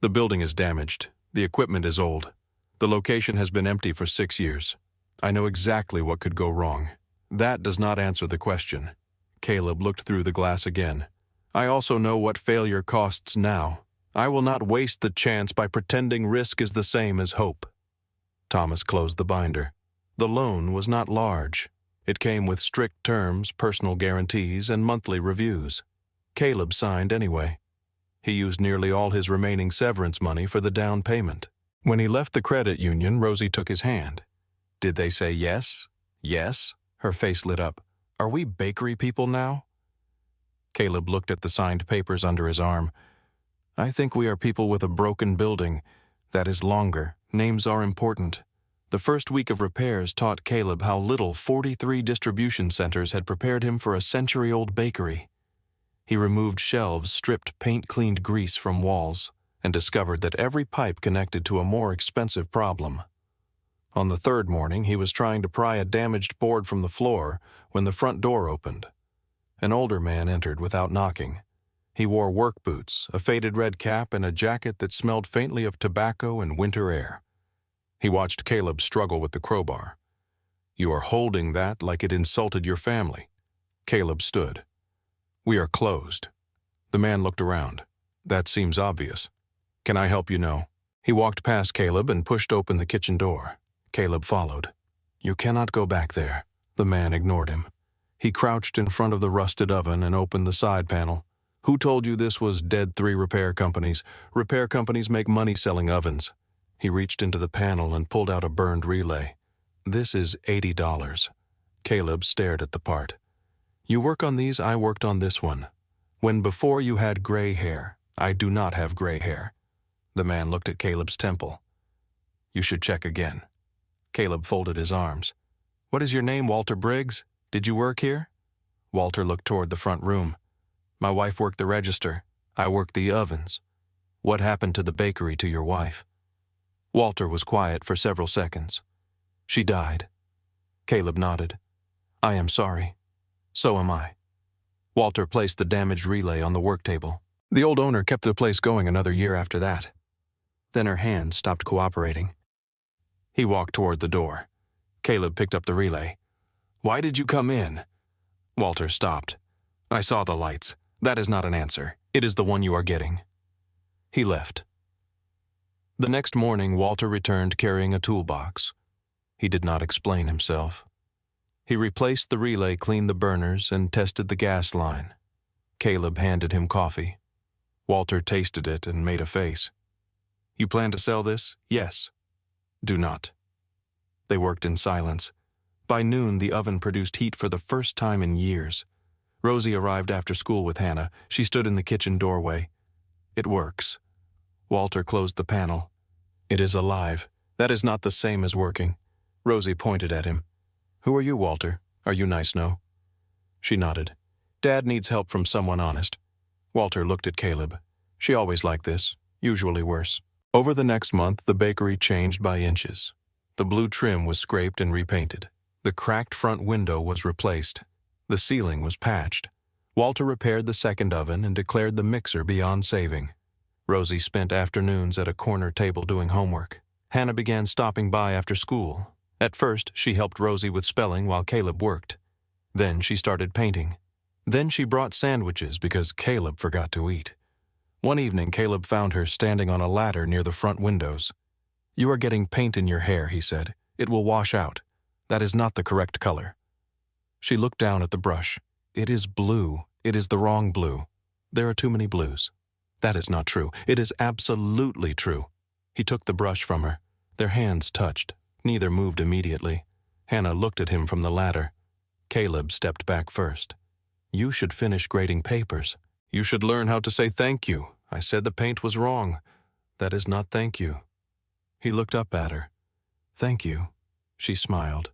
[SPEAKER 1] The building is damaged. The equipment is old. The location has been empty for 6 years. I know exactly what could go wrong. That does not answer the question. Caleb looked through the glass again. I also know what failure costs now. I will not waste the chance by pretending risk is the same as hope. Thomas closed the binder. The loan was not large. It came with strict terms, personal guarantees, and monthly reviews. Caleb signed anyway. He used nearly all his remaining severance money for the down payment. When he left the credit union, Rosie took his hand. Did they say yes? Yes? Her face lit up. Are we bakery people now? Caleb looked at the signed papers under his arm. I think we are people with a broken building. That is longer. Names are important. The first week of repairs taught Caleb how little 43 distribution centers had prepared him for a century-old bakery. He removed shelves, stripped paint-cleaned grease from walls, and discovered that every pipe connected to a more expensive problem. On the third morning, he was trying to pry a damaged board from the floor when the front door opened. An older man entered without knocking. He wore work boots, a faded red cap, and a jacket that smelled faintly of tobacco and winter air. He watched Caleb struggle with the crowbar. You are holding that like it insulted your family. Caleb stood. We are closed. The man looked around. That seems obvious. Can I help you know? He walked past Caleb and pushed open the kitchen door. Caleb followed. You cannot go back there. The man ignored him. He crouched in front of the rusted oven and opened the side panel. Who told you this was dead 3 repair companies? Repair companies make money selling ovens. He reached into the panel and pulled out a burned relay. This is $80. Caleb stared at the part. You work on these, I worked on this one. When before you had gray hair. I do not have gray hair. The man looked at Caleb's temple. You should check again. Caleb folded his arms. What is your name, Walter Briggs? Did you work here? Walter looked toward the front room. My wife worked the register. I worked the ovens. What happened to the bakery to your wife? Walter was quiet for several seconds. She died. Caleb nodded. I am sorry. So am I. Walter placed the damaged relay on the work table. The old owner kept the place going another year after that. Then her hand stopped cooperating. He walked toward the door. Caleb picked up the relay. Why did you come in? Walter stopped. I saw the lights. That is not an answer. It is the one you are getting. He left. The next morning, Walter returned carrying a toolbox. He did not explain himself. He replaced the relay, cleaned the burners, and tested the gas line. Caleb handed him coffee. Walter tasted it and made a face. You plan to sell this? Yes. Do not. They worked in silence. By noon, the oven produced heat for the first time in years. Rosie arrived after school with Hannah. She stood in the kitchen doorway. It works. Walter closed the panel. It is alive. That is not the same as working. Rosie pointed at him. Who are you, Walter? Are you nice, no? She nodded. Dad needs help from someone honest. Walter looked at Caleb. She always like this, usually worse. Over the next month, the bakery changed by inches. The blue trim was scraped and repainted. The cracked front window was replaced. The ceiling was patched. Walter repaired the second oven and declared the mixer beyond saving. Rosie spent afternoons at a corner table doing homework. Hannah began stopping by after school. At first, she helped Rosie with spelling while Caleb worked. Then she started painting. Then she brought sandwiches because Caleb forgot to eat. One evening, Caleb found her standing on a ladder near the front windows. You are getting paint in your hair, he said. It will wash out. That is not the correct color. She looked down at the brush. It is blue. It is the wrong blue. There are too many blues. That is not true. It is absolutely true. He took the brush from her. Their hands touched. Neither moved immediately. Hannah looked at him from the ladder. Caleb stepped back first. You should finish grading papers. You should learn how to say thank you. I said the paint was wrong. That is not thank you. He looked up at her. Thank you. She smiled.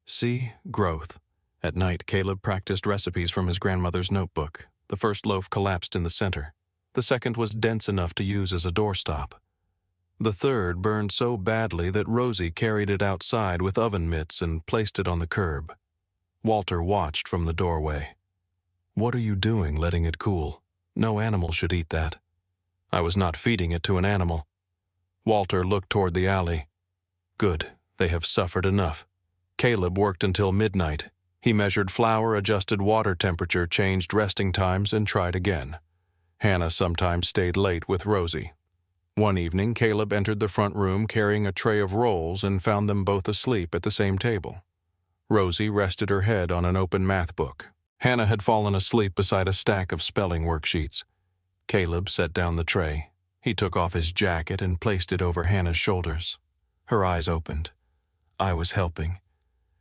[SPEAKER 1] See, growth. At night, Caleb practiced recipes from his grandmother's notebook. The first loaf collapsed in the center. The second was dense enough to use as a doorstop. The third burned so badly that Rosie carried it outside with oven mitts and placed it on the curb. Walter watched from the doorway. What are you doing letting it cool? No animal should eat that. I was not feeding it to an animal. Walter looked toward the alley. Good, they have suffered enough. Caleb worked until midnight. He measured flour, adjusted water temperature, changed resting times, and tried again. Hannah sometimes stayed late with Rosie. One evening, Caleb entered the front room carrying a tray of rolls and found them both asleep at the same table. Rosie rested her head on an open math book. Hannah had fallen asleep beside a stack of spelling worksheets. Caleb set down the tray. He took off his jacket and placed it over Hannah's shoulders. Her eyes opened. I was helping.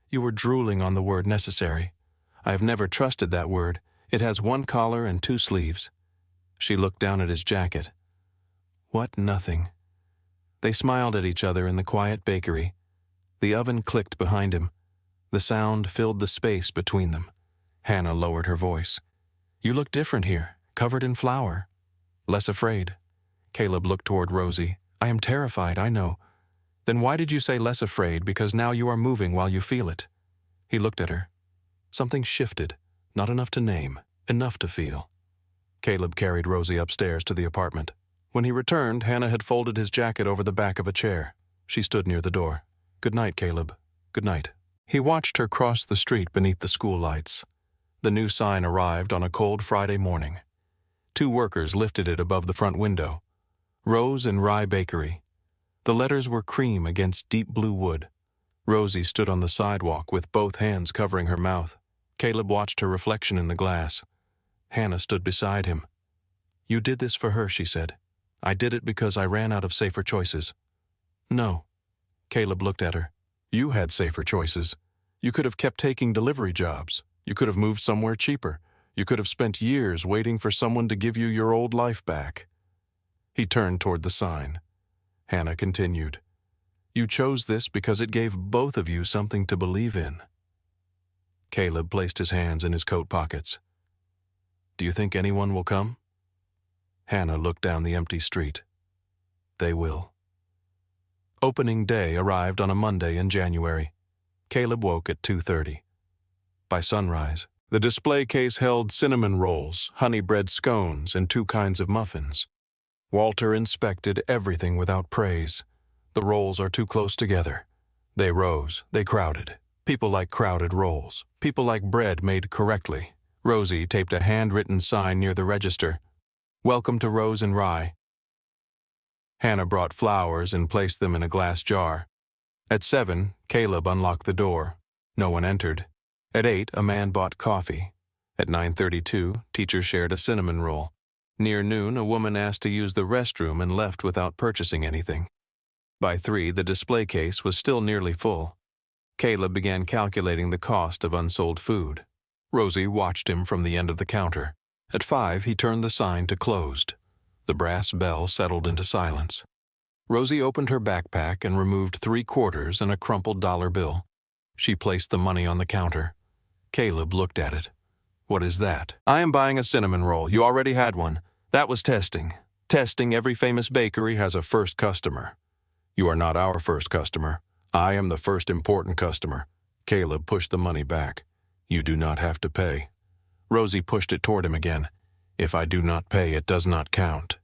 [SPEAKER 1] You were drooling on the word necessary. I have never trusted that word. It has one collar and 2 sleeves. She looked down at his jacket. What nothing. They smiled at each other in the quiet bakery. The oven clicked behind him. The sound filled the space between them. Hannah lowered her voice. You look different here, covered in flour. Less afraid. Caleb looked toward Rosie. I am terrified, I know. Then why did you say less afraid? Because now you are moving while you feel it. He looked at her. Something shifted, not enough to name, enough to feel. Caleb carried Rosie upstairs to the apartment. When he returned, Hannah had folded his jacket over the back of a chair. She stood near the door. Good night, Caleb. Good night. He watched her cross the street beneath the school lights. The new sign arrived on a cold Friday morning. 2 workers lifted it above the front window. Rose and Rye Bakery. The letters were cream against deep blue wood. Rosie stood on the sidewalk with both hands covering her mouth. Caleb watched her reflection in the glass. Hannah stood beside him. You did this for her, she said. I did it because I ran out of safer choices. No. Caleb looked at her. You had safer choices. You could have kept taking delivery jobs. You could have moved somewhere cheaper. You could have spent years waiting for someone to give you your old life back. He turned toward the sign. Hannah continued. You chose this because it gave both of you something to believe in. Caleb placed his hands in his coat pockets. Do you think anyone will come? Hannah looked down the empty street. They will. Opening day arrived on a Monday in January. Caleb woke at 2:30. By sunrise, the display case held cinnamon rolls, honey bread scones, and 2 kinds of muffins. Walter inspected everything without praise. The rolls are too close together. They rose, they crowded. People like crowded rolls. People like bread made correctly. Rosie taped a handwritten sign near the register. Welcome to Rose and Rye. Hannah brought flowers and placed them in a glass jar. At 7, Caleb unlocked the door. No one entered. At 8, a man bought coffee. At 9:32, teacher shared a cinnamon roll. Near noon, a woman asked to use the restroom and left without purchasing anything. By 3, the display case was still nearly full. Caleb began calculating the cost of unsold food. Rosie watched him from the end of the counter. At 5, he turned the sign to closed. The brass bell settled into silence. Rosie opened her backpack and removed 3 quarters and a crumpled dollar bill. She placed the money on the counter. Caleb looked at it. What is that? I am buying a cinnamon roll. You already had one. That was testing. Testing. Every famous bakery has a first customer. You are not our first customer. I am the first important customer. Caleb pushed the money back. You do not have to pay. Rosie pushed it toward him again. If I do not pay, it does not count.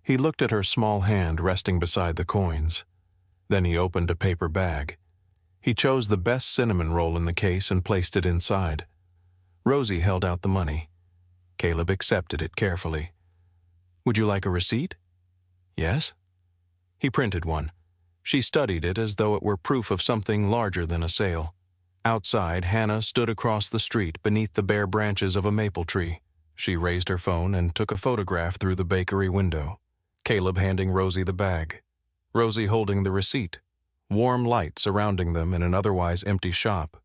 [SPEAKER 1] He looked at her small hand resting beside the coins. Then he opened a paper bag. He chose the best cinnamon roll in the case and placed it inside. Rosie held out the money. Caleb accepted it carefully. Would you like a receipt? Yes. He printed one. She studied it as though it were proof of something larger than a sale. Outside, Hannah stood across the street beneath the bare branches of a maple tree. She raised her phone and took a photograph through the bakery window. Caleb handing Rosie the bag. Rosie holding the receipt. Warm light surrounding them in an otherwise empty shop.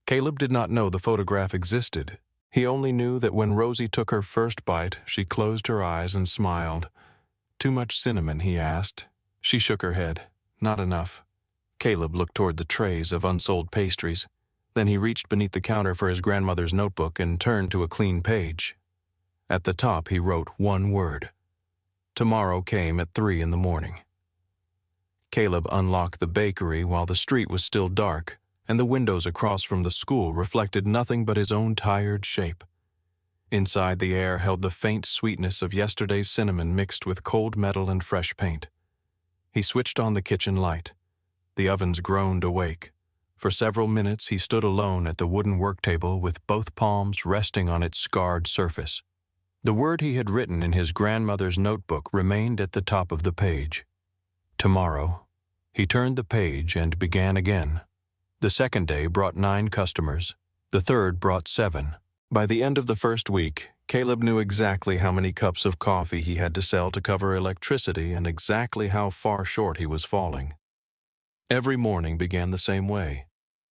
[SPEAKER 1] Caleb did not know the photograph existed. He only knew that when Rosie took her first bite, she closed her eyes and smiled. Too much cinnamon, he asked. She shook her head. Not enough. Caleb looked toward the trays of unsold pastries. Then he reached beneath the counter for his grandmother's notebook and turned to a clean page. At the top he wrote one word. Tomorrow came at 3 in the morning. Caleb unlocked the bakery while the street was still dark, and the windows across from the school reflected nothing but his own tired shape. Inside, the air held the faint sweetness of yesterday's cinnamon mixed with cold metal and fresh paint. He switched on the kitchen light. The ovens groaned awake. For several minutes he stood alone at the wooden work table with both palms resting on its scarred surface. The word he had written in his grandmother's notebook remained at the top of the page. Tomorrow. He turned the page and began again. The second day brought 9 customers. The third brought 7. By the end of the first week, Caleb knew exactly how many cups of coffee he had to sell to cover electricity and exactly how far short he was falling. Every morning began the same way.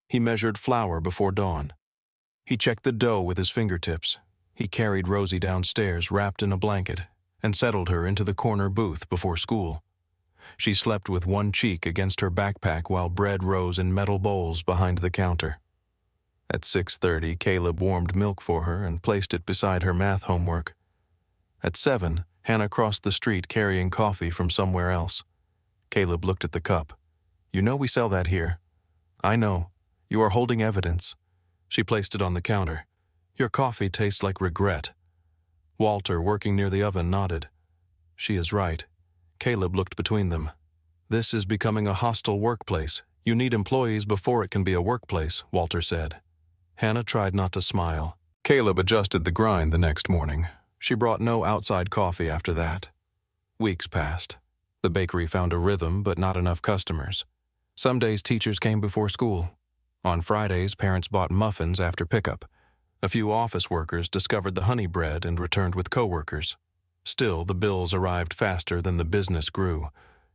[SPEAKER 1] He measured flour before dawn. He checked the dough with his fingertips. He carried Rosie downstairs wrapped in a blanket and settled her into the corner booth before school. She slept with one cheek against her backpack while bread rose in metal bowls behind the counter. At 6:30, Caleb warmed milk for her and placed it beside her math homework. At 7, Hannah crossed the street carrying coffee from somewhere else. Caleb looked at the cup. "You know we sell that here." "I know. You are holding evidence." She placed it on the counter. "Your coffee tastes like regret." Walter, working near the oven, nodded. "She is right." Caleb looked between them. "This is becoming a hostile workplace. You need employees before it can be a workplace," Walter said. Hannah tried not to smile. Caleb adjusted the grind the next morning. She brought no outside coffee after that. Weeks passed. The bakery found a rhythm, but not enough customers. Some days teachers came before school. On Fridays, parents bought muffins after pickup. A few office workers discovered the honey bread and returned with coworkers. Still, the bills arrived faster than the business grew.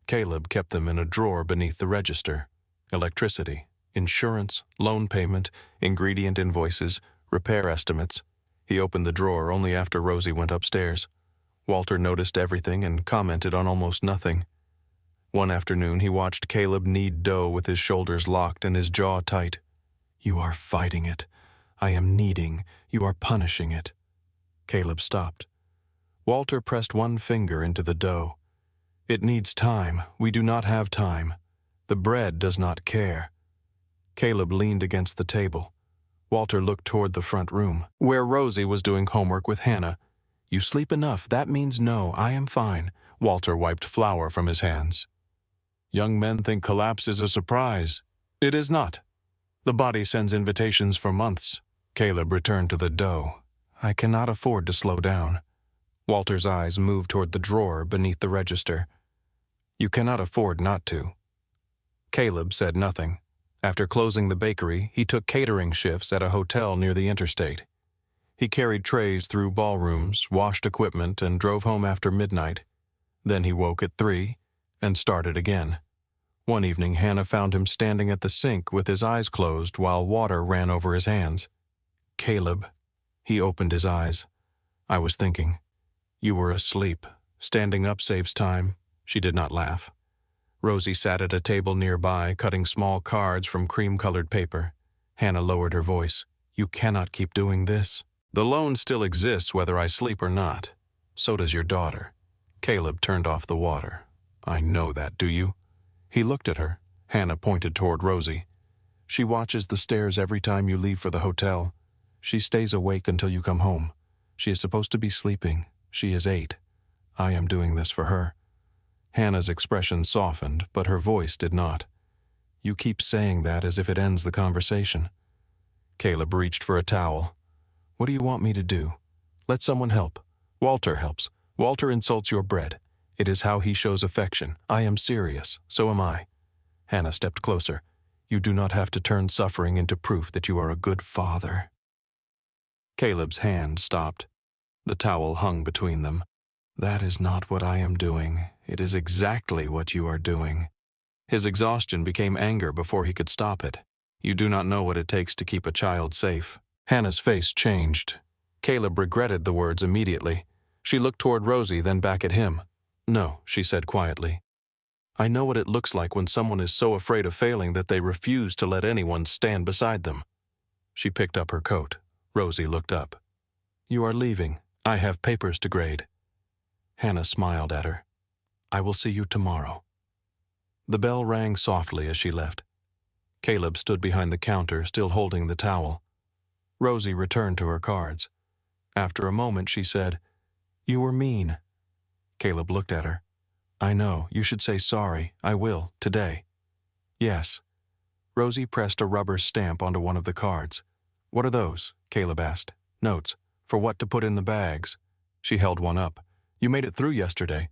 [SPEAKER 1] Caleb kept them in a drawer beneath the register. Electricity, insurance, loan payment, ingredient invoices, repair estimates. He opened the drawer only after Rosie went upstairs. Walter noticed everything and commented on almost nothing. One afternoon, he watched Caleb knead dough with his shoulders locked and his jaw tight. "You are fighting it. I am kneading. You are punishing it." Caleb stopped. Walter pressed one finger into the dough. "It needs time. We do not have time. The bread does not care." Caleb leaned against the table. Walter looked toward the front room, where Rosie was doing homework with Hannah. "You sleep enough. That means no. I am fine." Walter wiped flour from his hands. "Young men think collapse is a surprise. It is not. The body sends invitations for months." Caleb returned to the dough. "I cannot afford to slow down." Walter's eyes moved toward the drawer beneath the register. "You cannot afford not to." Caleb said nothing. After closing the bakery, he took catering shifts at a hotel near the interstate. He carried trays through ballrooms, washed equipment, and drove home after midnight. Then he woke at 3 and started again. One evening, Hannah found him standing at the sink with his eyes closed while water ran over his hands. "Caleb." He opened his eyes. "I was thinking. You were asleep. Standing up saves time." She did not laugh. Rosie sat at a table nearby, cutting small cards from cream-colored paper. Hannah lowered her voice. "You cannot keep doing this. The loan still exists whether I sleep or not. So does your daughter." Caleb turned off the water. "I know that, do you?" He looked at her. Hannah pointed toward Rosie. "She watches the stairs every time you leave for the hotel. She stays awake until you come home. She is supposed to be sleeping. She is 8. I am doing this for her." Hannah's expression softened, but her voice did not. "You keep saying that as if it ends the conversation." Caleb reached for a towel. "What do you want me to do? Let someone help." "Walter helps. Walter insults your bread. It is how he shows affection. I am serious. So am I." Hannah stepped closer. "You do not have to turn suffering into proof that you are a good father." Caleb's hand stopped. The towel hung between them. "That is not what I am doing. It is exactly what you are doing." His exhaustion became anger before he could stop it. "You do not know what it takes to keep a child safe." Hannah's face changed. Caleb regretted the words immediately. She looked toward Rosie, then back at him. "No," she said quietly. "I know what it looks like when someone is so afraid of failing that they refuse to let anyone stand beside them." She picked up her coat. Rosie looked up. "You are leaving. I have papers to grade." Hannah smiled at her. "I will see you tomorrow." The bell rang softly as she left. Caleb stood behind the counter, still holding the towel. Rosie returned to her cards. After a moment, she said, "You were mean." Caleb looked at her. "I know. You should say sorry. I will, today." "Yes." Rosie pressed a rubber stamp onto one of the cards. "What are those?" Caleb asked. "Notes. For what to put in the bags." She held one up. "You made it through yesterday."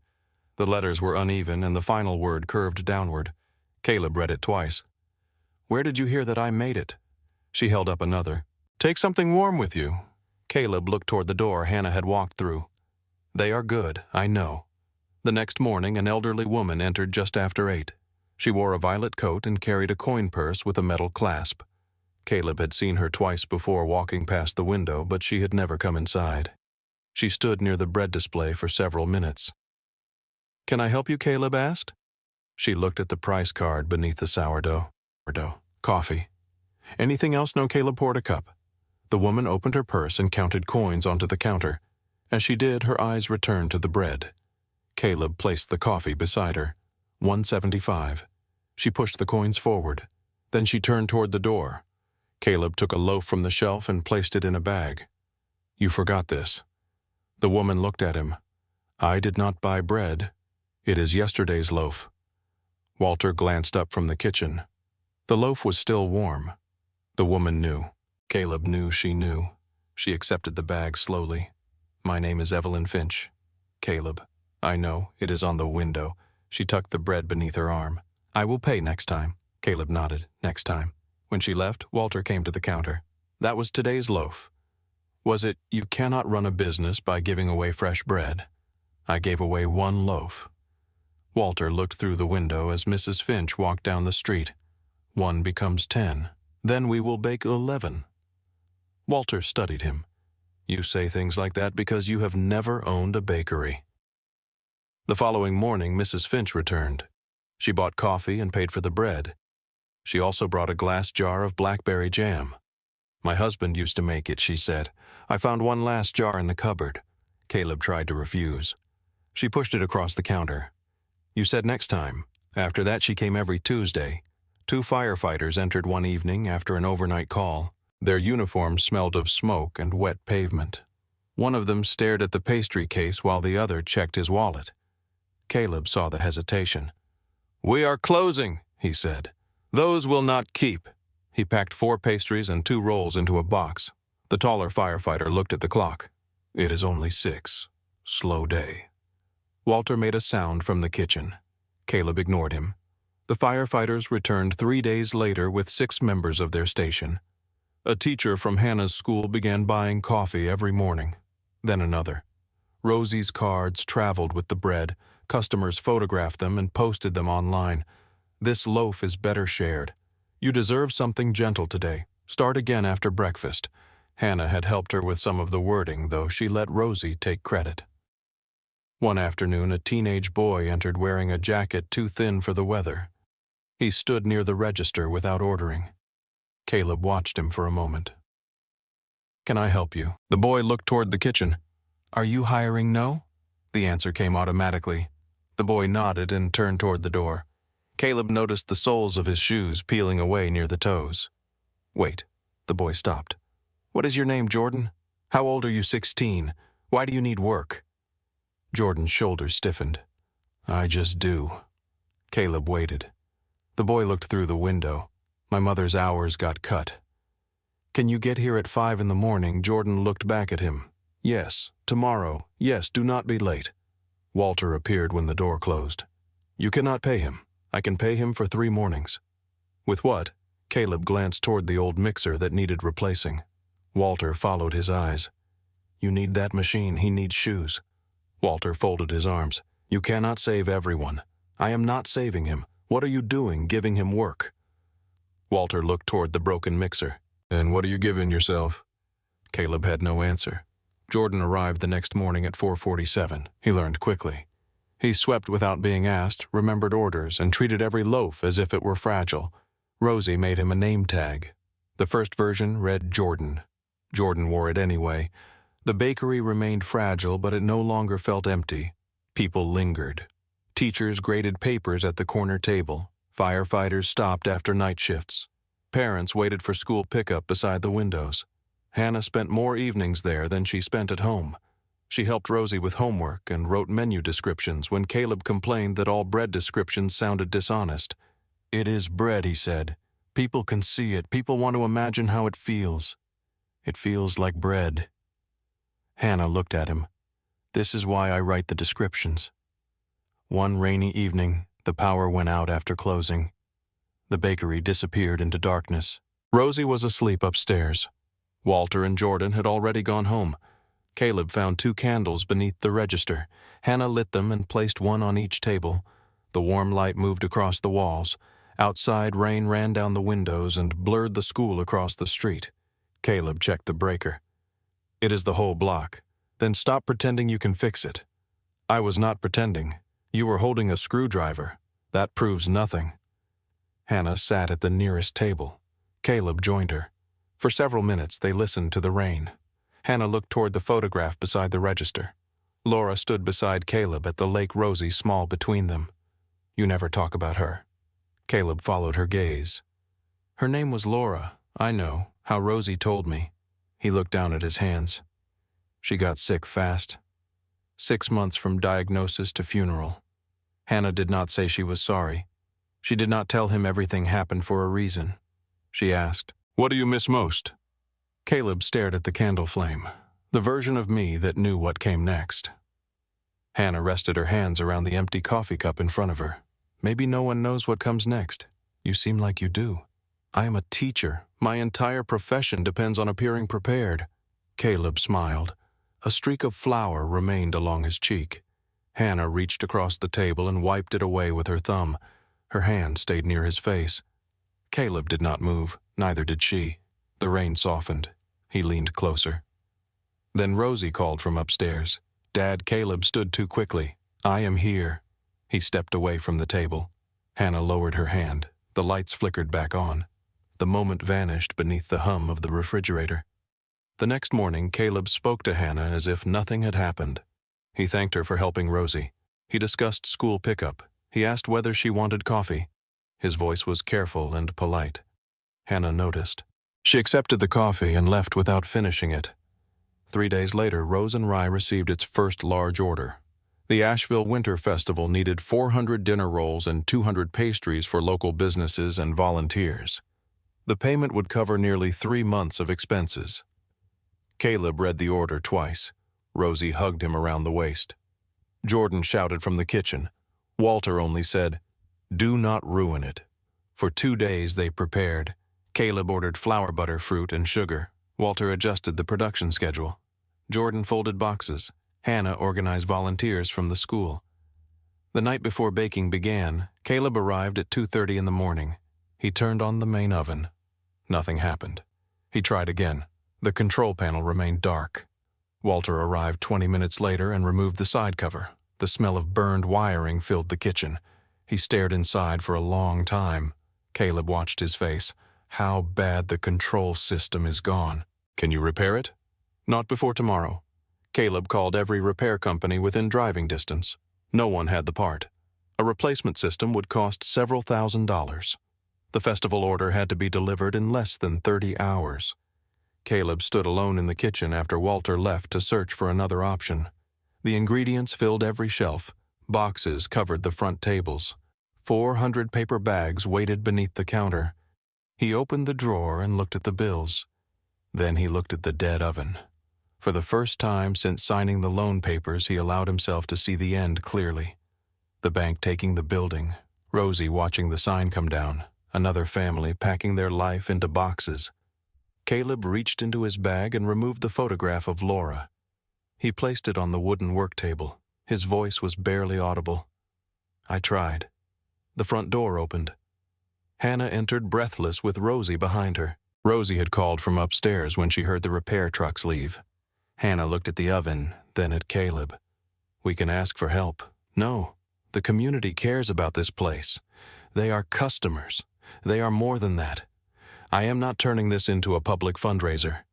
[SPEAKER 1] The letters were uneven and the final word curved downward. Caleb read it twice. "Where did you hear that I made it?" She held up another. "Take something warm with you." Caleb looked toward the door Hannah had walked through. "They are good, I know." The next morning, an elderly woman entered just after 8. She wore a violet coat and carried a coin purse with a metal clasp. Caleb had seen her twice before walking past the window, but she had never come inside. She stood near the bread display for several minutes. "Can I help you?" Caleb asked. She looked at the price card beneath the sourdough. "Coffee." "Anything else?" No. Caleb poured a cup. The woman opened her purse and counted coins onto the counter. As she did, her eyes returned to the bread. Caleb placed the coffee beside her. $1.75. She pushed the coins forward. Then she turned toward the door. Caleb took a loaf from the shelf and placed it in a bag. "You forgot this." The woman looked at him. "I did not buy bread. It is yesterday's loaf." Walter glanced up from the kitchen. The loaf was still warm. The woman knew. Caleb knew she knew. She accepted the bag slowly. "My name is Evelyn Finch." "Caleb, I know. It is on the window." She tucked the bread beneath her arm. "I will pay next time." Caleb nodded. "Next time." When she left, Walter came to the counter. "That was today's loaf." "Was it, you cannot run a business by giving away fresh bread?" "I gave away 1 loaf." Walter looked through the window as Mrs. Finch walked down the street. 1 becomes 10. Then we will bake 11. Walter studied him. "You say things like that because you have never owned a bakery." The following morning, Mrs. Finch returned. She bought coffee and paid for the bread. She also brought a glass jar of blackberry jam. "My husband used to make it," she said. "I found one last jar in the cupboard." Caleb tried to refuse. She pushed it across the counter. "You said next time." After that, she came every Tuesday. 2 firefighters entered one evening after an overnight call. Their uniforms smelled of smoke and wet pavement. One of them stared at the pastry case while the other checked his wallet. Caleb saw the hesitation. "We are closing," he said. "Those will not keep." He packed 4 pastries and 2 rolls into a box. The taller firefighter looked at the clock. "It is only 6. Slow day." Walter made a sound from the kitchen. Caleb ignored him. The firefighters returned 3 days later with 6 members of their station. A teacher from Hannah's school began buying coffee every morning. Then another. Rosie's cards traveled with the bread. Customers photographed them and posted them online. "This loaf is better shared. You deserve something gentle today. Start again after breakfast." Hannah had helped her with some of the wording, though she let Rosie take credit. One afternoon, a teenage boy entered wearing a jacket too thin for the weather. He stood near the register without ordering. Caleb watched him for a moment. "Can I help you?" The boy looked toward the kitchen. "Are you hiring?" "No?" The answer came automatically. The boy nodded and turned toward the door. Caleb noticed the soles of his shoes peeling away near the toes. "Wait." The boy stopped. "What is your name, Jordan? How old are you?" 16. "Why do you need work?" Jordan's shoulders stiffened. "I just do." Caleb waited. The boy looked through the window. "My mother's hours got cut." "Can you get here at 5 in the morning?" Jordan looked back at him. "Yes, tomorrow. Yes, do not be late." Walter appeared when the door closed. "You cannot pay him. I can pay him for 3 mornings." "With what?" Caleb glanced toward the old mixer that needed replacing. Walter followed his eyes. "You need that machine. He needs shoes." Walter folded his arms. "You cannot save everyone. I am not saving him. What are you doing, giving him work?" Walter looked toward the broken mixer. "And what are you giving yourself?" Caleb had no answer. Jordan arrived the next morning at 4:47. He learned quickly. He swept without being asked, remembered orders, and treated every loaf as if it were fragile. Rosie made him a name tag. The first version read Jordan. Jordan wore it anyway. The bakery remained fragile, but it no longer felt empty. People lingered. Teachers graded papers at the corner table. Firefighters stopped after night shifts. Parents waited for school pickup beside the windows. Hannah spent more evenings there than she spent at home. She helped Rosie with homework and wrote menu descriptions when Caleb complained that all bread descriptions sounded dishonest. "It is bread," he said. "People can see it. People want to imagine how it feels. It feels like bread." Hannah looked at him. "This is why I write the descriptions." One rainy evening, the power went out after closing. The bakery disappeared into darkness. Rosie was asleep upstairs. Walter and Jordan had already gone home. Caleb found 2 candles beneath the register. Hannah lit them and placed one on each table. The warm light moved across the walls. Outside, rain ran down the windows and blurred the school across the street. Caleb checked the breaker. "It is the whole block. Then stop pretending you can fix it." "I was not pretending. You were holding a screwdriver. That proves nothing." Hannah sat at the nearest table. Caleb joined her. For several minutes they listened to the rain. Hannah looked toward the photograph beside the register. Laura stood beside Caleb at the Lake Rosie small between them. "You never talk about her." Caleb followed her gaze. "Her name was Laura. I know, how Rosie told me." He looked down at his hands. "She got sick fast. 6 months from diagnosis to funeral." Hannah did not say she was sorry. She did not tell him everything happened for a reason. She asked, "What do you miss most?" Caleb stared at the candle flame, the version of me that knew what came next. Hannah rested her hands around the empty coffee cup in front of her. "Maybe no one knows what comes next. You seem like you do." "I am a teacher. My entire profession depends on appearing prepared." Caleb smiled. A streak of flour remained along his cheek. Hannah reached across the table and wiped it away with her thumb. Her hand stayed near his face. Caleb did not move, neither did she. The rain softened. He leaned closer. Then Rosie called from upstairs. Dad, Caleb stood too quickly. "I am here." He stepped away from the table. Hannah lowered her hand. The lights flickered back on. The moment vanished beneath the hum of the refrigerator. The next morning, Caleb spoke to Hannah as if nothing had happened. He thanked her for helping Rosie. He discussed school pickup. He asked whether she wanted coffee. His voice was careful and polite. Hannah noticed. She accepted the coffee and left without finishing it. 3 days later, Rose and Rye received its first large order. The Asheville Winter Festival needed 400 dinner rolls and 200 pastries for local businesses and volunteers. The payment would cover nearly 3 months of expenses. Caleb read the order twice. Rosie hugged him around the waist. Jordan shouted from the kitchen. Walter only said, "Do not ruin it." For 2 days they prepared. Caleb ordered flour, butter, fruit, and sugar. Walter adjusted the production schedule. Jordan folded boxes. Hannah organized volunteers from the school. The night before baking began, Caleb arrived at 2:30 in the morning. He turned on the main oven. Nothing happened. He tried again. The control panel remained dark. Walter arrived 20 minutes later and removed the side cover. The smell of burned wiring filled the kitchen. He stared inside for a long time. Caleb watched his face. "How bad the control system is gone." "Can you repair it?" "Not before tomorrow." Caleb called every repair company within driving distance. No one had the part. A replacement system would cost several $1,000s. The festival order had to be delivered in less than 30 hours. Caleb stood alone in the kitchen after Walter left to search for another option. The ingredients filled every shelf. Boxes covered the front tables. 400 paper bags waited beneath the counter. He opened the drawer and looked at the bills. Then he looked at the dead oven. For the first time since signing the loan papers, he allowed himself to see the end clearly. The bank taking the building, Rosie watching the sign come down, another family packing their life into boxes. Caleb reached into his bag and removed the photograph of Laura. He placed it on the wooden work table. His voice was barely audible. "I tried." The front door opened. Hannah entered breathless with Rosie behind her. Rosie had called from upstairs when she heard the repair trucks leave. Hannah looked at the oven, then at Caleb. "We can ask for help." "No, the community cares about this place. They are customers. They are more than that. I am not turning this into a public fundraiser.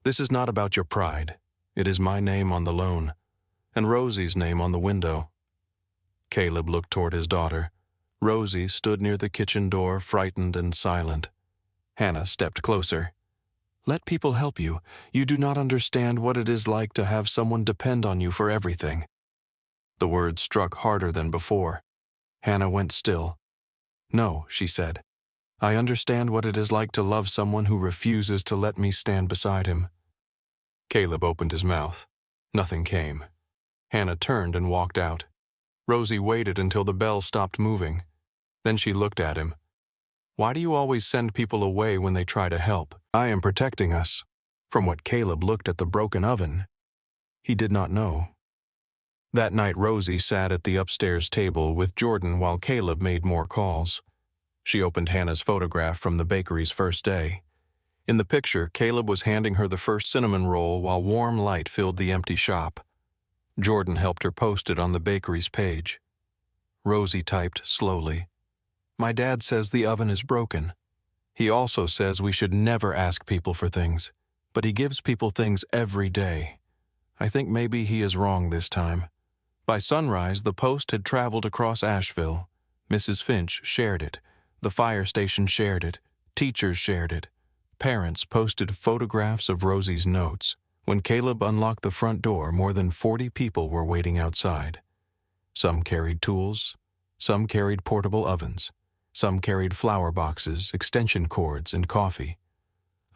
[SPEAKER 1] This is not about your pride. It is my name on the loan, and Rosie's name on the window." Caleb looked toward his daughter. Rosie stood near the kitchen door, frightened and silent. Hannah stepped closer. Let people help you. You do not understand what it is like to have someone depend on you for everything." The words struck harder than before. Hannah went still. "No," she said. "I understand what it is like to love someone who refuses to let me stand beside him." Caleb opened his mouth. Nothing came. Hannah turned and walked out. Rosie waited until the bell stopped moving. Then she looked at him. "Why do you always send people away when they try to help?" "I am protecting us." From what Caleb looked at the broken oven, he did not know. That night Rosie sat at the upstairs table with Jordan while Caleb made more calls. She opened Hannah's photograph from the bakery's first day. In the picture, Caleb was handing her the first cinnamon roll while warm light filled the empty shop. Jordan helped her post it on the bakery's page. Rosie typed slowly, "My dad says the oven is broken. He also says we should never ask people for things, but he gives people things every day. I think maybe he is wrong this time." By sunrise, the post had traveled across Asheville. Mrs. Finch shared it. The fire station shared it. Teachers shared it. Parents posted photographs of Rosie's notes. When Caleb unlocked the front door, more than 40 people were waiting outside. Some carried tools. Some carried portable ovens. Some carried flower boxes, extension cords, and coffee.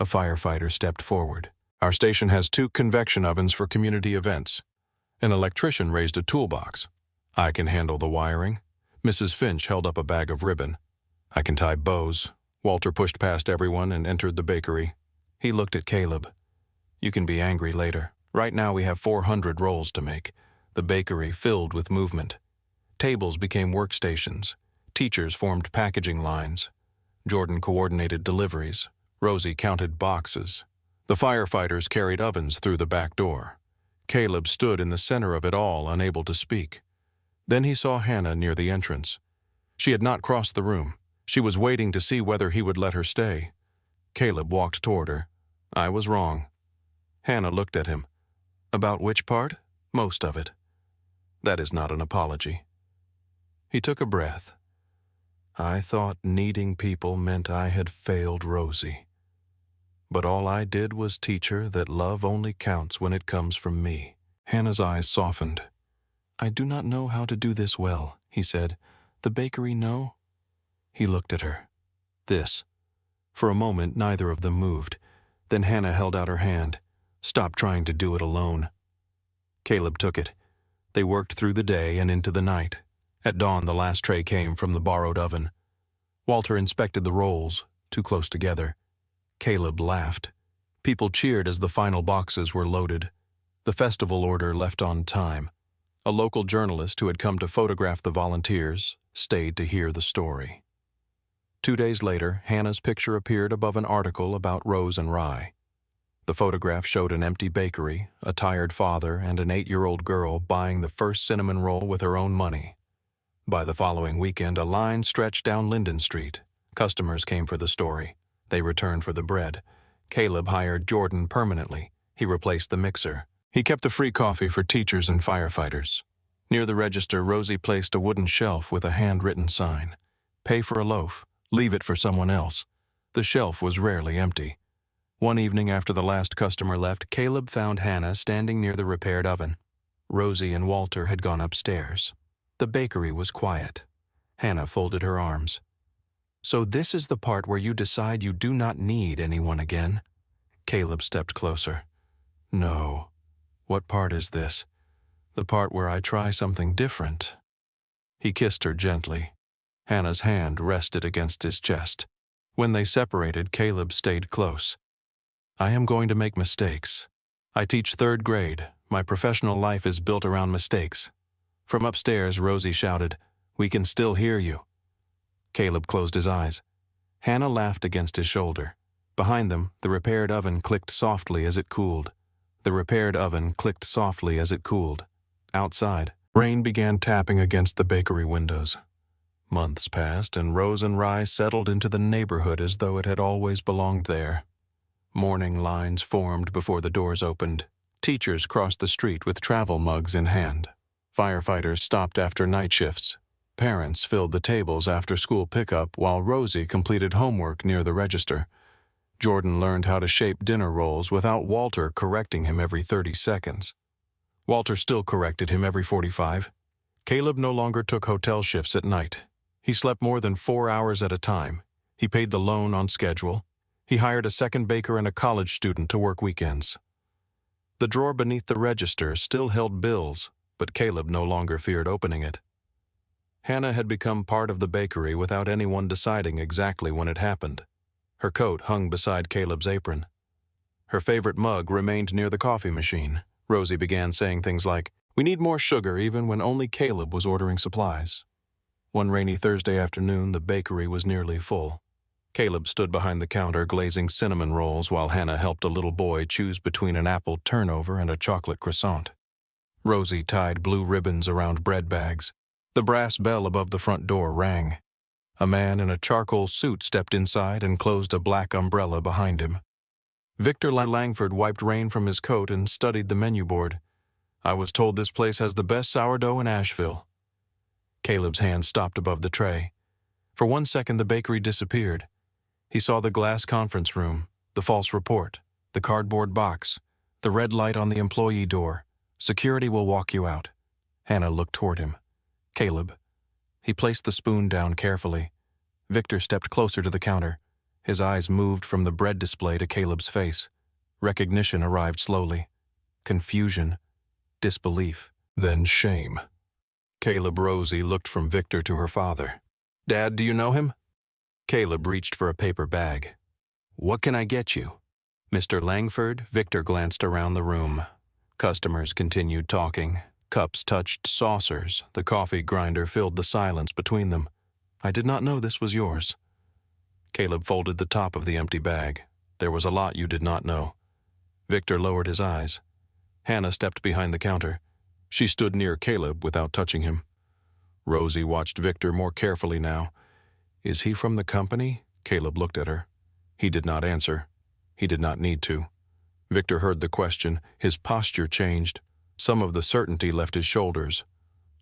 [SPEAKER 1] A firefighter stepped forward. "Our station has 2 convection ovens for community events." An electrician raised a toolbox. "I can handle the wiring." Mrs. Finch held up a bag of ribbon. "I can tie bows." Walter pushed past everyone and entered the bakery. He looked at Caleb. "You can be angry later. Right now we have 400 rolls to make." The bakery filled with movement. Tables became workstations. Teachers formed packaging lines. Jordan coordinated deliveries. Rosie counted boxes. The firefighters carried ovens through the back door. Caleb stood in the center of it all, unable to speak. Then he saw Hannah near the entrance. She had not crossed the room. She was waiting to see whether he would let her stay. Caleb walked toward her. "I was wrong." Hannah looked at him. "About which part?" "Most of it." "That is not an apology." He took a breath. "I thought needing people meant I had failed Rosie. But all I did was teach her that love only counts when it comes from me." Hannah's eyes softened. "I do not know how to do this well," he said. "The bakery know?" He looked at her. "This." For a moment, neither of them moved. Then Hannah held out her hand. "Stop trying to do it alone." Caleb took it. They worked through the day and into the night. At dawn, the last tray came from the borrowed oven. Walter inspected the rolls, too close together. Caleb laughed. People cheered as the final boxes were loaded. The festival order left on time. A local journalist who had come to photograph the volunteers stayed to hear the story. 2 days later, Hannah's picture appeared above an article about Rose and Rye. The photograph showed an empty bakery, a tired father, and an 8-year-old girl buying the first cinnamon roll with her own money. By the following weekend, a line stretched down Linden Street. Customers came for the story. They returned for the bread. Caleb hired Jordan permanently. He replaced the mixer. He kept the free coffee for teachers and firefighters. Near the register, Rosie placed a wooden shelf with a handwritten sign. "Pay for a loaf. Leave it for someone else." The shelf was rarely empty. One evening after the last customer left, Caleb found Hannah standing near the repaired oven. Rosie and Walter had gone upstairs. The bakery was quiet. Hannah folded her arms. "So this is the part where you decide you do not need anyone again?" Caleb stepped closer. "No. What part is this?" "The part where I try something different." He kissed her gently. Hannah's hand rested against his chest. When they separated, Caleb stayed close. "I am going to make mistakes. I teach 3rd grade. My professional life is built around mistakes." From upstairs, Rosie shouted, "We can still hear you." Caleb closed his eyes. Hannah laughed against his shoulder. Behind them, the repaired oven clicked softly as it cooled. The repaired oven clicked softly as it cooled. Outside, rain began tapping against the bakery windows. Months passed, and Rose and Rye settled into the neighborhood as though it had always belonged there. Morning lines formed before the doors opened. Teachers crossed the street with travel mugs in hand. Firefighters stopped after night shifts. Parents filled the tables after school pickup while Rosie completed homework near the register. Jordan learned how to shape dinner rolls without Walter correcting him every 30 seconds. Walter still corrected him every 45. Caleb no longer took hotel shifts at night. He slept more than 4 hours at a time. He paid the loan on schedule. He hired a second baker and a college student to work weekends. The drawer beneath the register still held bills, but Caleb no longer feared opening it. Hannah had become part of the bakery without anyone deciding exactly when it happened. Her coat hung beside Caleb's apron. Her favorite mug remained near the coffee machine. Rosie began saying things like, "We need more sugar," even when only Caleb was ordering supplies. One rainy Thursday afternoon, the bakery was nearly full. Caleb stood behind the counter glazing cinnamon rolls while Hannah helped a little boy choose between an apple turnover and a chocolate croissant. Rosie tied blue ribbons around bread bags. The brass bell above the front door rang. A man in a charcoal suit stepped inside and closed a black umbrella behind him. Victor Langford wiped rain from his coat and studied the menu board. "I was told this place has the best sourdough in Asheville." Caleb's hand stopped above the tray. For 1 second, the bakery disappeared. He saw the glass conference room, the false report, the cardboard box, the red light on the employee door. "Security will walk you out." Hannah looked toward him. "Caleb." He placed the spoon down carefully. Victor stepped closer to the counter. His eyes moved from the bread display to Caleb's face. Recognition arrived slowly. Confusion. Disbelief. Then shame. Caleb Rosie looked from Victor to her father. "Dad, do you know him?" Caleb reached for a paper bag. "What can I get you?" "Mr. Langford?" Victor glanced around the room. Customers continued talking. Cups touched saucers. The coffee grinder filled the silence between them. "I did not know this was yours." Caleb folded the top of the empty bag. "There was a lot you did not know." Victor lowered his eyes. Hannah stepped behind the counter. She stood near Caleb without touching him. Rosie watched Victor more carefully now. "Is he from the company?" Caleb looked at her. He did not answer. He did not need to. Victor heard the question. His posture changed. Some of the certainty left his shoulders.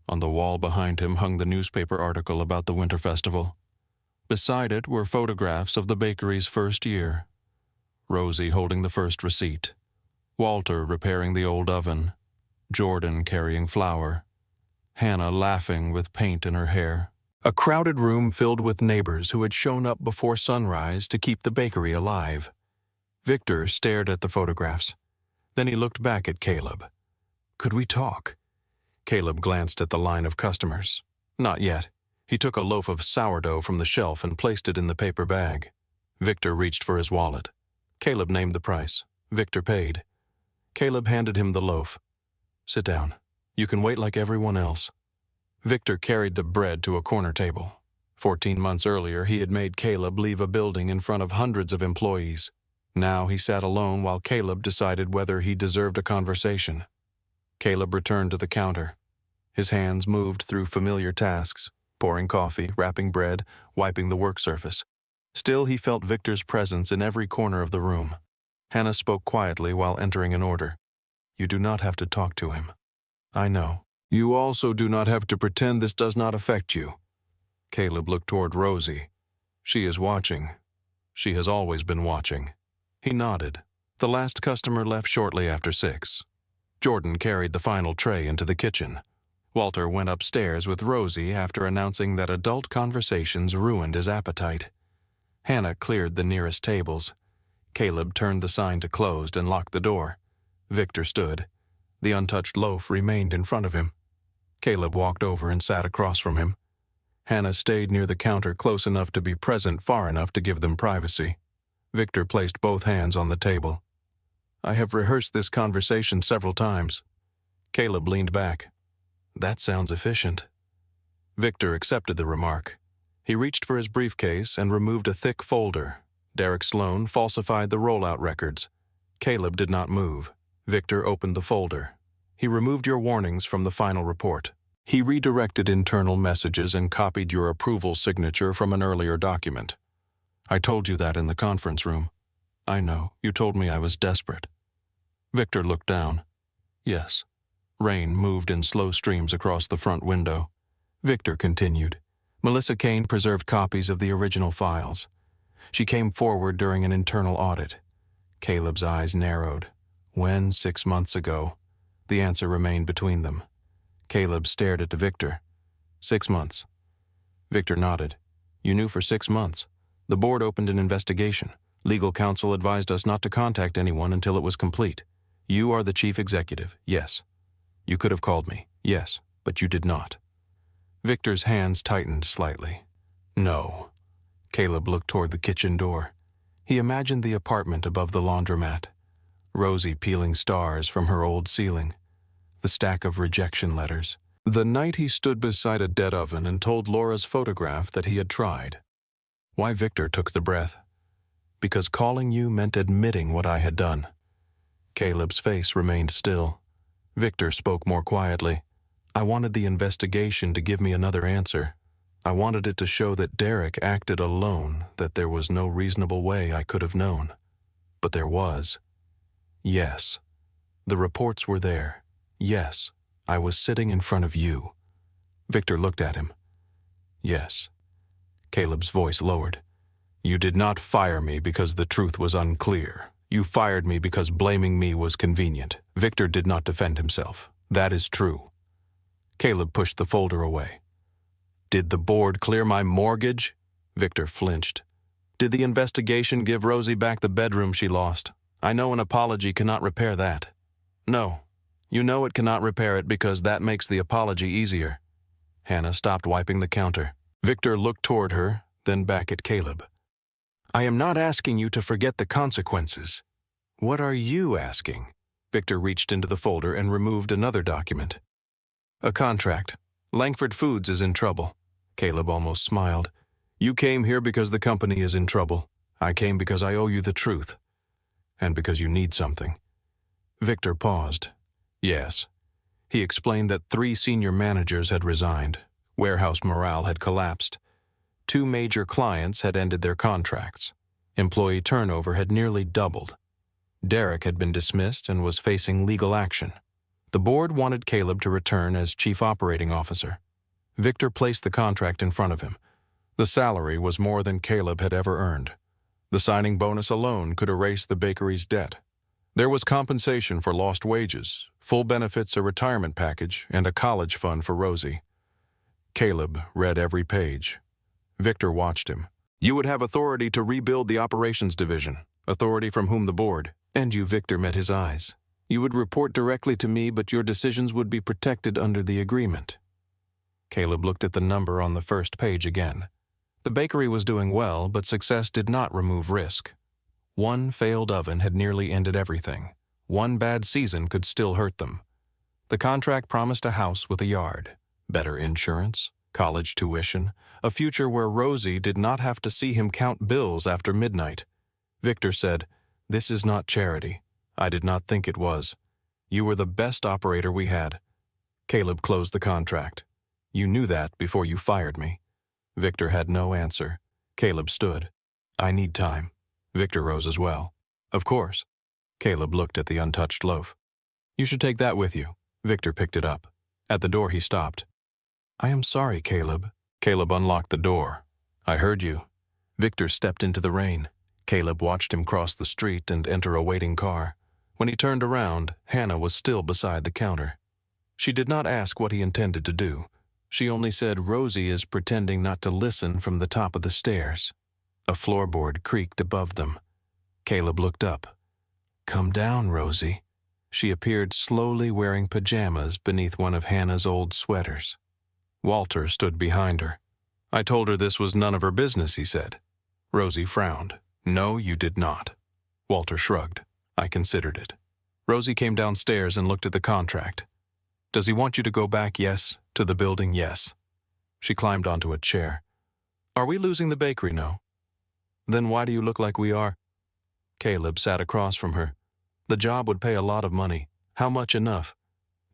[SPEAKER 1] On the wall behind him hung the newspaper article about the Winter Festival. Beside it were photographs of the bakery's first year. Rosie holding the first receipt. Walter repairing the old oven. Jordan carrying flour. Hannah laughing with paint in her hair. A crowded room filled with neighbors who had shown up before sunrise to keep the bakery alive. Victor stared at the photographs. Then he looked back at Caleb. "Could we talk?" Caleb glanced at the line of customers. Not yet. He took a loaf of sourdough from the shelf and placed it in the paper bag. Victor reached for his wallet. Caleb named the price. Victor paid. Caleb handed him the loaf. "Sit down. You can wait like everyone else." Victor carried the bread to a corner table. 14 months earlier, he had made Caleb leave a building in front of hundreds of employees. Now he sat alone while Caleb decided whether he deserved a conversation. Caleb returned to the counter. His hands moved through familiar tasks, pouring coffee, wrapping bread, wiping the work surface. Still, he felt Victor's presence in every corner of the room. Hannah spoke quietly while entering an order. "You do not have to talk to him." "I know. You also do not have to pretend this does not affect you." Caleb looked toward Rosie. "She is watching. She has always been watching." He nodded. The last customer left shortly after 6. Jordan carried the final tray into the kitchen. Walter went upstairs with Rosie after announcing that adult conversations ruined his appetite. Hannah cleared the nearest tables. Caleb turned the sign to closed and locked the door. Victor stood. The untouched loaf remained in front of him. Caleb walked over and sat across from him. Hannah stayed near the counter close enough to be present far enough to give them privacy. Victor placed both hands on the table. "I have rehearsed this conversation several times." Caleb leaned back. "That sounds efficient." Victor accepted the remark. He reached for his briefcase and removed a thick folder. Derek Sloan falsified the rollout records. Caleb did not move. Victor opened the folder. "He removed your warnings from the final report. He redirected internal messages and copied your approval signature from an earlier document. I told you that in the conference room." "I know. You told me I was desperate." Victor looked down. "Yes." Rain moved in slow streams across the front window. Victor continued. "Melissa Kane preserved copies of the original files. She came forward during an internal audit. Caleb's eyes narrowed. When, 6 months ago? The answer remained between them. Caleb stared at Victor. 6 months. Victor nodded. You knew for 6 months. The board opened an investigation. Legal counsel advised us not to contact anyone until it was complete. You are the chief executive, yes. You could have called me, yes, but you did not. Victor's hands tightened slightly. No. Caleb looked toward the kitchen door. He imagined the apartment above the laundromat. Rosie peeling stars from her old ceiling. The stack of rejection letters. The night he stood beside a dead oven and told Laura's photograph that he had tried. Why Victor took the breath. Because calling you meant admitting what I had done. Caleb's face remained still. Victor spoke more quietly. I wanted the investigation to give me another answer. I wanted it to show that Derek acted alone, that there was no reasonable way I could have known. But there was. Yes. The reports were there. Yes. I was sitting in front of you. Victor looked at him. Yes. Caleb's voice lowered. You did not fire me because the truth was unclear. You fired me because blaming me was convenient. Victor did not defend himself. That is true. Caleb pushed the folder away. Did the board clear my mortgage? Victor flinched. Did the investigation give Rosie back the bedroom she lost? I know an apology cannot repair that. No. You know it cannot repair it because that makes the apology easier. Hannah stopped wiping the counter. Victor looked toward her, then back at Caleb. I am not asking you to forget the consequences. What are you asking? Victor reached into the folder and removed another document. A contract. Langford Foods is in trouble. Caleb almost smiled. You came here because the company is in trouble. I came because I owe you the truth. And because you need something. Victor paused. Yes. He explained that 3 senior managers had resigned. Warehouse morale had collapsed. 2 major clients had ended their contracts. Employee turnover had nearly doubled. Derek had been dismissed and was facing legal action. The board wanted Caleb to return as chief operating officer. Victor placed the contract in front of him. The salary was more than Caleb had ever earned. The signing bonus alone could erase the bakery's debt. There was compensation for lost wages, full benefits, a retirement package, and a college fund for Rosie. Caleb read every page. Victor watched him. You would have authority to rebuild the operations division, authority from whom the board, and you, Victor, met his eyes. You would report directly to me, but your decisions would be protected under the agreement. Caleb looked at the number on the first page again. The bakery was doing well, but success did not remove risk. 1 failed oven had nearly ended everything. 1 bad season could still hurt them. The contract promised a house with a yard, better insurance, college tuition, a future where Rosie did not have to see him count bills after midnight. Victor said, This is not charity. I did not think it was. You were the best operator we had. Caleb closed the contract. You knew that before you fired me. Victor had no answer. Caleb stood. I need time. Victor rose as well. Of course. Caleb looked at the untouched loaf. You should take that with you. Victor picked it up. At the door he stopped. I am sorry, Caleb. Caleb unlocked the door. I heard you. Victor stepped into the rain. Caleb watched him cross the street and enter a waiting car. When he turned around, Hannah was still beside the counter. She did not ask what he intended to do. She only said Rosie is pretending not to listen from the top of the stairs. A floorboard creaked above them. Caleb looked up. Come down, Rosie. She appeared slowly wearing pajamas beneath one of Hannah's old sweaters. Walter stood behind her. I told her this was none of her business, he said. Rosie frowned. No, you did not. Walter shrugged. I considered it. Rosie came downstairs and looked at the contract. Does he want you to go back? Yes. To the building? Yes. She climbed onto a chair. Are we losing the bakery? No. Then why do you look like we are? Caleb sat across from her. The job would pay a lot of money. How much enough?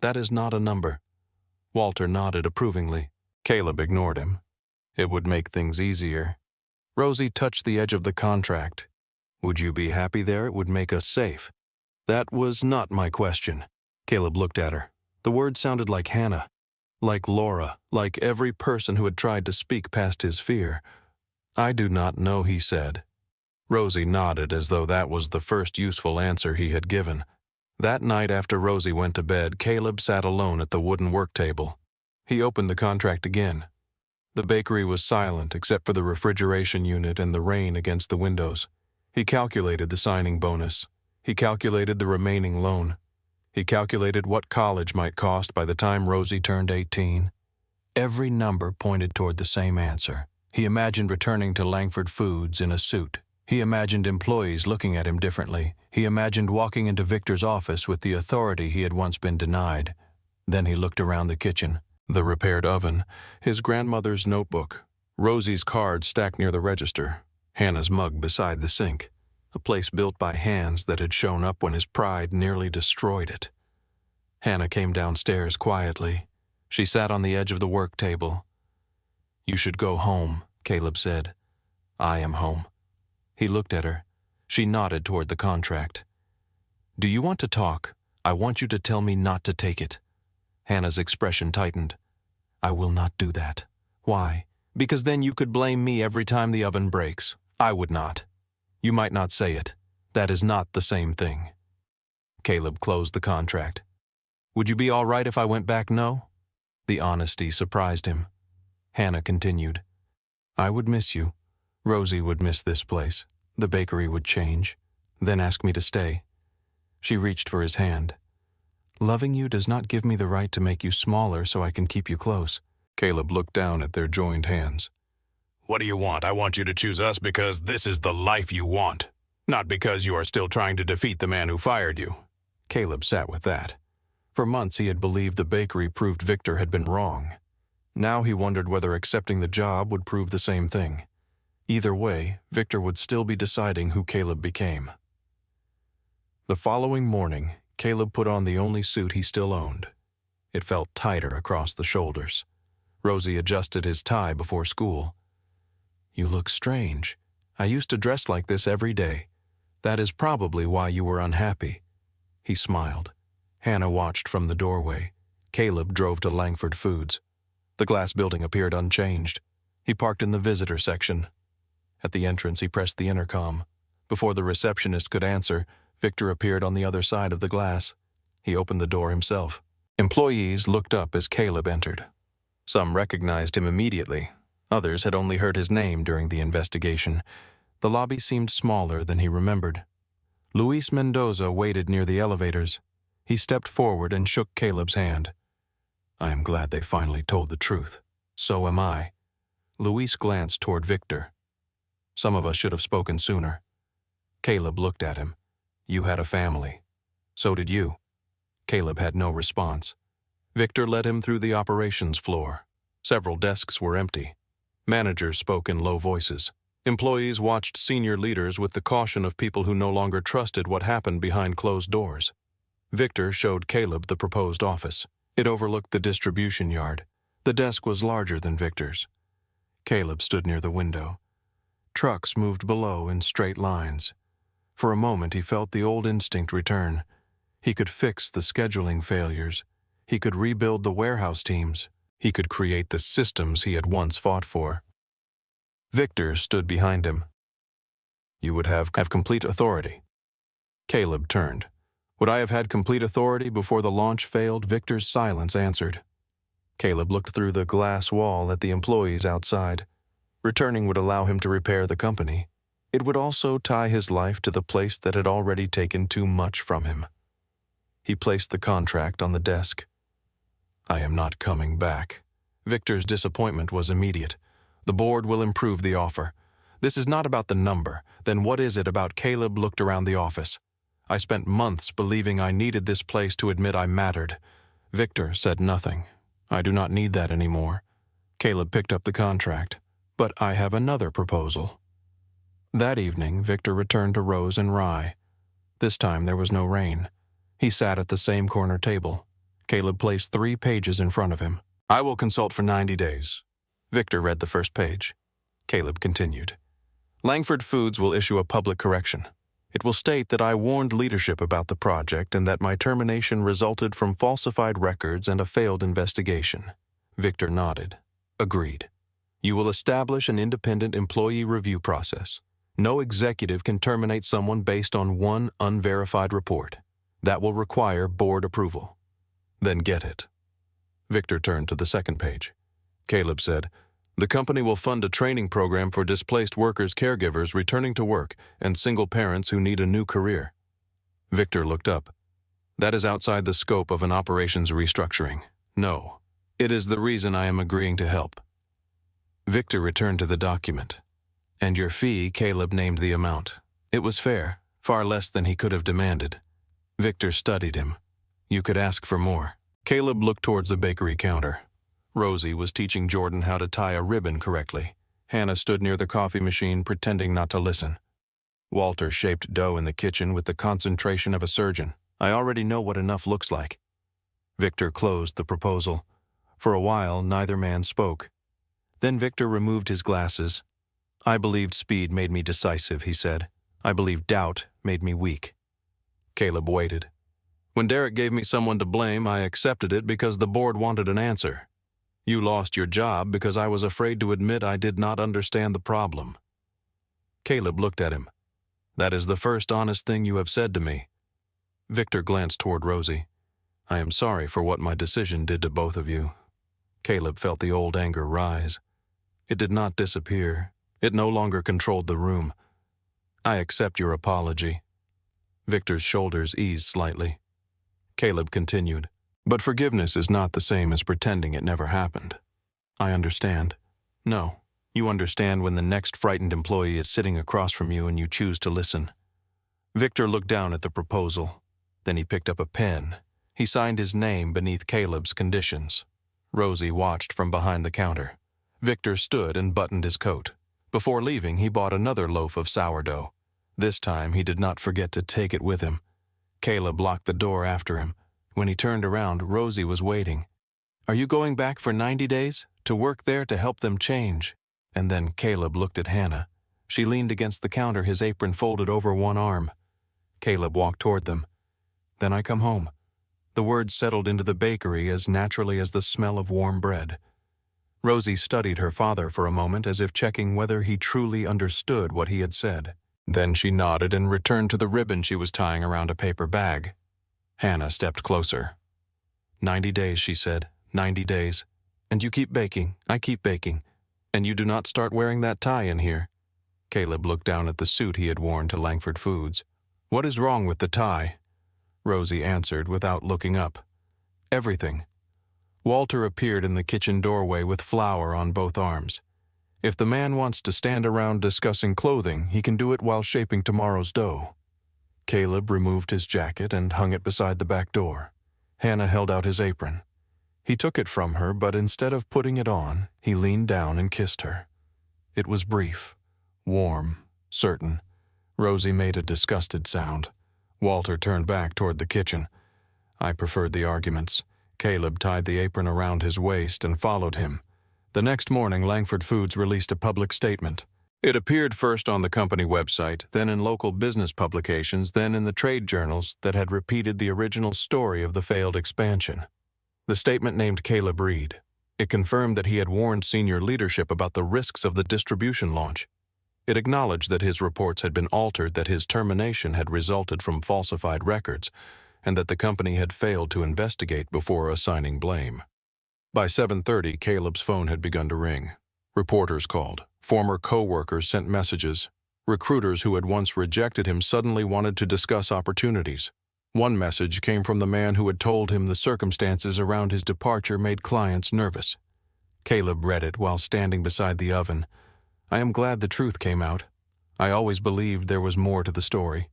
[SPEAKER 1] That is not a number. Walter nodded approvingly. Caleb ignored him. It would make things easier. Rosie touched the edge of the contract. Would you be happy there? It would make us safe. That was not my question. Caleb looked at her. The words sounded like Hannah, like Laura, like every person who had tried to speak past his fear. I do not know, he said. Rosie nodded as though that was the first useful answer he had given. That night after Rosie went to bed, Caleb sat alone at the wooden work table. He opened the contract again. The bakery was silent except for the refrigeration unit and the rain against the windows. He calculated the signing bonus. He calculated the remaining loan. He calculated what college might cost by the time Rosie turned 18. Every number pointed toward the same answer. He imagined returning to Langford Foods in a suit. He imagined employees looking at him differently. He imagined walking into Victor's office with the authority he had once been denied. Then he looked around the kitchen, the repaired oven, his grandmother's notebook, Rosie's card stacked near the register, Hannah's mug beside the sink, a place built by hands that had shown up when his pride nearly destroyed it. Hannah came downstairs quietly. She sat on the edge of the work table. "You should go home," Caleb said. "I am home." He looked at her. She nodded toward the contract. "Do you want to talk? I want you to tell me not to take it." Hannah's expression tightened. "I will not do that." "Why?" "Because then you could blame me every time the oven breaks. I would not. You might not say it. That is not the same thing." Caleb closed the contract. "Would you be all right if I went back no?" The honesty surprised him. Hannah continued. "I would miss you. Rosie would miss this place. The bakery would change. Then ask me to stay." She reached for his hand. "Loving you does not give me the right to make you smaller so I can keep you close." Caleb looked down at their joined hands. "What do you want? I want you to choose us because this is the life you want, not because you are still trying to defeat the man who fired you." Caleb sat with that. For months he had believed the bakery proved Victor had been wrong. Now he wondered whether accepting the job would prove the same thing. Either way, Victor would still be deciding who Caleb became. The following morning, Caleb put on the only suit he still owned. It felt tighter across the shoulders. Rosie adjusted his tie before school. "You look strange. I used to dress like this every day. That is probably why you were unhappy." He smiled. Hannah watched from the doorway. Caleb drove to Langford Foods. The glass building appeared unchanged. He parked in the visitor section. At the entrance, he pressed the intercom. Before the receptionist could answer, Victor appeared on the other side of the glass. He opened the door himself. Employees looked up as Caleb entered. Some recognized him immediately. Others had only heard his name during the investigation. The lobby seemed smaller than he remembered. Luis Mendoza waited near the elevators. He stepped forward and shook Caleb's hand. "I am glad they finally told the truth. So am I." Luis glanced toward Victor. "Some of us should have spoken sooner." Caleb looked at him. "You had a family. So did you." Caleb had no response. Victor led him through the operations floor. Several desks were empty. Managers spoke in low voices. Employees watched senior leaders with the caution of people who no longer trusted what happened behind closed doors. Victor showed Caleb the proposed office. It overlooked the distribution yard. The desk was larger than Victor's. Caleb stood near the window. Trucks moved below in straight lines. For a moment he felt the old instinct return. He could fix the scheduling failures. He could rebuild the warehouse teams. He could create the systems he had once fought for. Victor stood behind him. "You would have complete authority." Caleb turned. "Would I have had complete authority before the launch failed?" Victor's silence answered. Caleb looked through the glass wall at the employees outside. Returning would allow him to repair the company. It would also tie his life to the place that had already taken too much from him. He placed the contract on the desk. "I am not coming back." Victor's disappointment was immediate. "The board will improve the offer. This is not about the number. Then what is it about?" Caleb looked around the office. "I spent months believing I needed this place to admit I mattered." Victor said nothing. "I do not need that anymore." Caleb picked up the contract. "But I have another proposal." That evening, Victor returned to Rose and Rye. This time there was no rain. He sat at the same corner table. Caleb placed 3 pages in front of him. "I will consult for 90 days. Victor read the first page. Caleb continued. "Langford Foods will issue a public correction. It will state that I warned leadership about the project and that my termination resulted from falsified records and a failed investigation." Victor nodded. "Agreed. You will establish an independent employee review process. No executive can terminate someone based on one unverified report. That will require board approval. Then get it. Victor turned to the second page. Caleb said, "The company will fund a training program for displaced workers' caregivers returning to work and single parents who need a new career." Victor looked up. "That is outside the scope of an operations restructuring. No. It is the reason I am agreeing to help." Victor returned to the document. "And your fee," Caleb named the amount. It was fair, far less than he could have demanded. Victor studied him. "You could ask for more." Caleb looked towards the bakery counter. Rosie was teaching Jordan how to tie a ribbon correctly. Hannah stood near the coffee machine, pretending not to listen. Walter shaped dough in the kitchen with the concentration of a surgeon. "I already know what enough looks like." Victor closed the proposal. For a while, neither man spoke. Then Victor removed his glasses. "I believed speed made me decisive," he said. "I believed doubt made me weak." Caleb waited. "When Derek gave me someone to blame, I accepted it because the board wanted an answer. You lost your job because I was afraid to admit I did not understand the problem." Caleb looked at him. "That is the first honest thing you have said to me." Victor glanced toward Rosie. "I am sorry for what my decision did to both of you." Caleb felt the old anger rise. It did not disappear. It no longer controlled the room. "I accept your apology." Victor's shoulders eased slightly. Caleb continued, "But forgiveness is not the same as pretending it never happened." "I understand." "No, you understand when the next frightened employee is sitting across from you and you choose to listen." Victor looked down at the proposal. Then he picked up a pen. He signed his name beneath Caleb's conditions. Rosie watched from behind the counter. Victor stood and buttoned his coat. Before leaving, he bought another loaf of sourdough. This time, he did not forget to take it with him. Caleb locked the door after him. When he turned around, Rosie was waiting. "Are you going back for 90 days? To work there to help them change?" And then Caleb looked at Hannah. She leaned against the counter, his apron folded over one arm. Caleb walked toward them. "Then I come home." The words settled into the bakery as naturally as the smell of warm bread. Rosie studied her father for a moment as if checking whether he truly understood what he had said. Then she nodded and returned to the ribbon she was tying around a paper bag. Hannah stepped closer. 90 days, she said. 90 days. And you keep baking. I keep baking. And you do not start wearing that tie in here." Caleb looked down at the suit he had worn to Langford Foods. "What is wrong with the tie?" Rosie answered without looking up. "Everything." Walter appeared in the kitchen doorway with flour on both arms. "If the man wants to stand around discussing clothing, he can do it while shaping tomorrow's dough." Caleb removed his jacket and hung it beside the back door. Hannah held out his apron. He took it from her, but instead of putting it on, he leaned down and kissed her. It was brief, warm, certain. Rosie made a disgusted sound. Walter turned back toward the kitchen. I preferred the arguments. Caleb tied the apron around his waist and followed him. The next morning, Langford Foods released a public statement. It appeared first on the company website, then in local business publications, then in the trade journals that had repeated the original story of the failed expansion. The statement named Caleb Reed. It confirmed that he had warned senior leadership about the risks of the distribution launch. It acknowledged that his reports had been altered, that his termination had resulted from falsified records, and that the company had failed to investigate before assigning blame. By 7:30, Caleb's phone had begun to ring. Reporters called. Former co-workers sent messages. Recruiters who had once rejected him suddenly wanted to discuss opportunities. One message came from the man who had told him the circumstances around his departure made clients nervous. Caleb read it while standing beside the oven. "I am glad the truth came out. I always believed there was more to the story."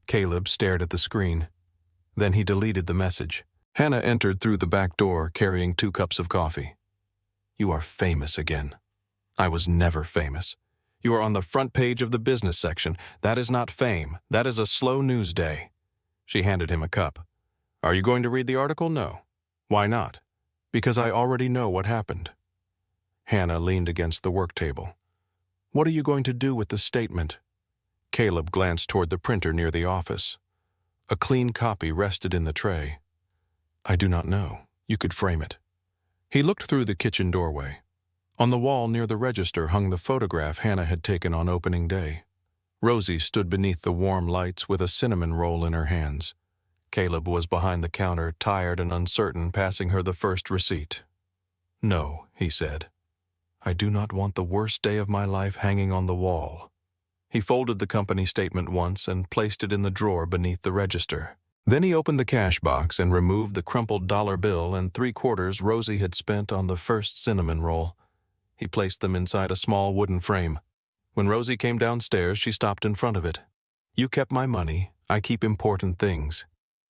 [SPEAKER 1] Caleb stared at the screen. Then he deleted the message. Hannah entered through the back door, carrying 2 cups of coffee. "You are famous again." "I was never famous." "You are on the front page of the business section. That is not fame. That is a slow news day." She handed him a cup. "Are you going to read the article?" "No." "Why not?" "Because I already know what happened." Hannah leaned against the work table. "What are you going to do with the statement?" Caleb glanced toward the printer near the office. A clean copy rested in the tray. "I do not know. You could frame it." He looked through the kitchen doorway. On the wall near the register hung the photograph Hannah had taken on opening day. Rosie stood beneath the warm lights with a cinnamon roll in her hands. Caleb was behind the counter, tired and uncertain, passing her the first receipt. "No," he said. "I do not want the worst day of my life hanging on the wall." He folded the company statement once and placed it in the drawer beneath the register. Then he opened the cash box and removed the crumpled dollar bill and 3/4 Rosie had spent on the first cinnamon roll. He placed them inside a small wooden frame. When Rosie came downstairs, she stopped in front of it. "You kept my money. I keep important things."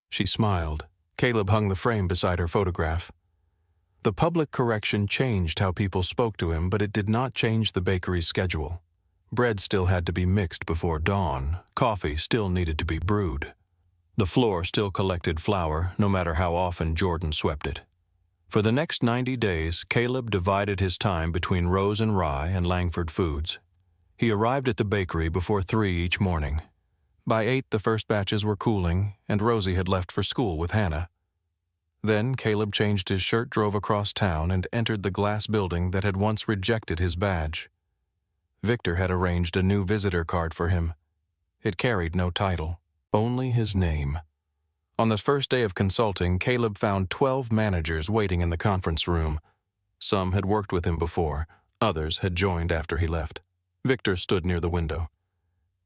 [SPEAKER 1] She smiled. Caleb hung the frame beside her photograph. The public correction changed how people spoke to him, but it did not change the bakery's schedule. Bread still had to be mixed before dawn. Coffee still needed to be brewed. The floor still collected flour, no matter how often Jordan swept it. For the next 90 days, Caleb divided his time between Rose and Rye and Langford Foods. He arrived at the bakery before 3 each morning. By 8, the first batches were cooling, and Rosie had left for school with Hannah. Then Caleb changed his shirt, drove across town, and entered the glass building that had once rejected his badge. Victor had arranged a new visitor card for him. It carried no title, only his name. On the first day of consulting, Caleb found 12 managers waiting in the conference room. Some had worked with him before, others had joined after he left. Victor stood near the window.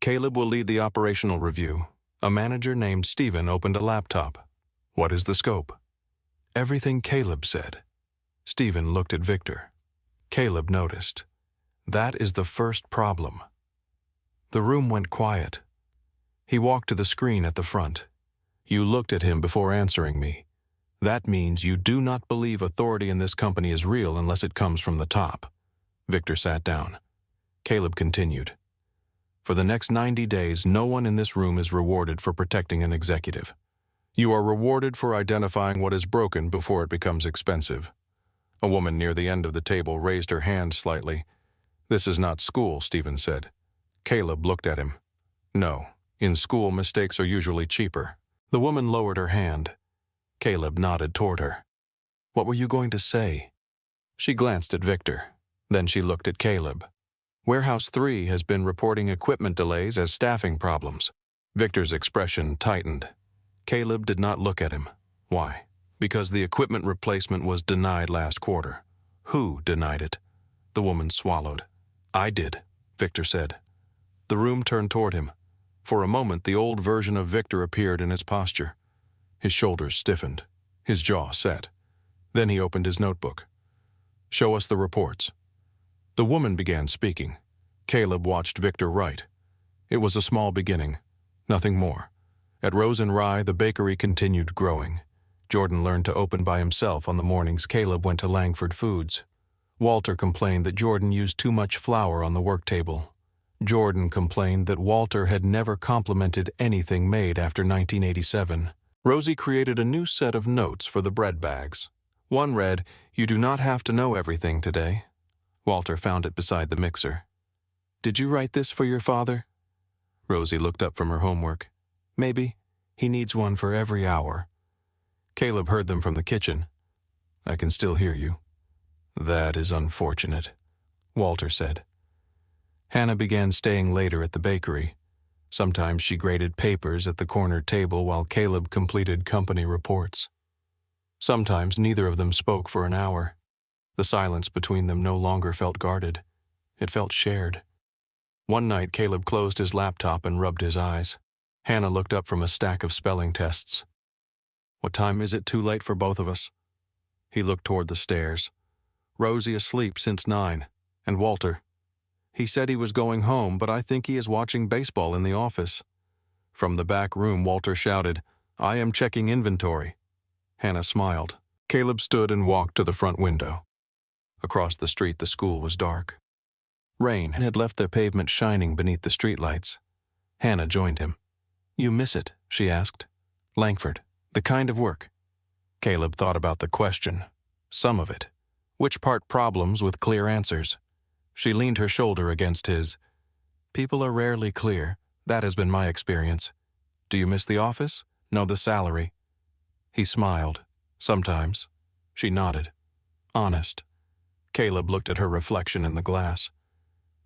[SPEAKER 1] "Caleb will lead the operational review." A manager named Stephen opened a laptop. "What is the scope?" "Everything Caleb said." Stephen looked at Victor. Caleb noticed. "That is the first problem." The room went quiet. He walked to the screen at the front. "You looked at him before answering me. That means you do not believe authority in this company is real unless it comes from the top." Victor sat down. Caleb continued. "For the next 90 days, no one in this room is rewarded for protecting an executive. You are rewarded for identifying what is broken before it becomes expensive." A woman near the end of the table raised her hand slightly. "This is not school," Stephen said. Caleb looked at him. "No, in school mistakes are usually cheaper." The woman lowered her hand. Caleb nodded toward her. "What were you going to say?" She glanced at Victor. Then she looked at Caleb. "Warehouse 3 has been reporting equipment delays as staffing problems." Victor's expression tightened. Caleb did not look at him. "Why?" "Because the equipment replacement was denied last quarter." "Who denied it?" The woman swallowed. "I did," Victor said. The room turned toward him. For a moment, the old version of Victor appeared in his posture. His shoulders stiffened. His jaw set. Then he opened his notebook. "Show us the reports." The woman began speaking. Caleb watched Victor write. It was a small beginning. Nothing more. At Rose and Rye, the bakery continued growing. Jordan learned to open by himself on the mornings Caleb went to Langford Foods. Walter complained that Jordan used too much flour on the work table. Jordan complained that Walter had never complimented anything made after 1987. Rosie created a new set of notes for the bread bags. One read, "You do not have to know everything today." Walter found it beside the mixer. "Did you write this for your father?" Rosie looked up from her homework. "Maybe. He needs one for every hour." Caleb heard them from the kitchen. "I can still hear you." "That is unfortunate," Walter said. Hannah began staying later at the bakery. Sometimes she graded papers at the corner table while Caleb completed company reports. Sometimes neither of them spoke for an hour. The silence between them no longer felt guarded. It felt shared. One night, Caleb closed his laptop and rubbed his eyes. Hannah looked up from a stack of spelling tests. "What time is it? Too late for both of us?" He looked toward the stairs. "Rosie asleep since 9. And Walter. He said he was going home, but I think he is watching baseball in the office." From the back room, Walter shouted, "I am checking inventory." Hannah smiled. Caleb stood and walked to the front window. Across the street, the school was dark. Rain had left the pavement shining beneath the streetlights. Hannah joined him. "You miss it?" she asked. "Langford, the kind of work." Caleb thought about the question. Some of it. Which part problems with clear answers? She leaned her shoulder against his. "People are rarely clear. That has been my experience. Do you miss the office? No, the salary." He smiled. "Sometimes." She nodded. "Honest." Caleb looked at her reflection in the glass.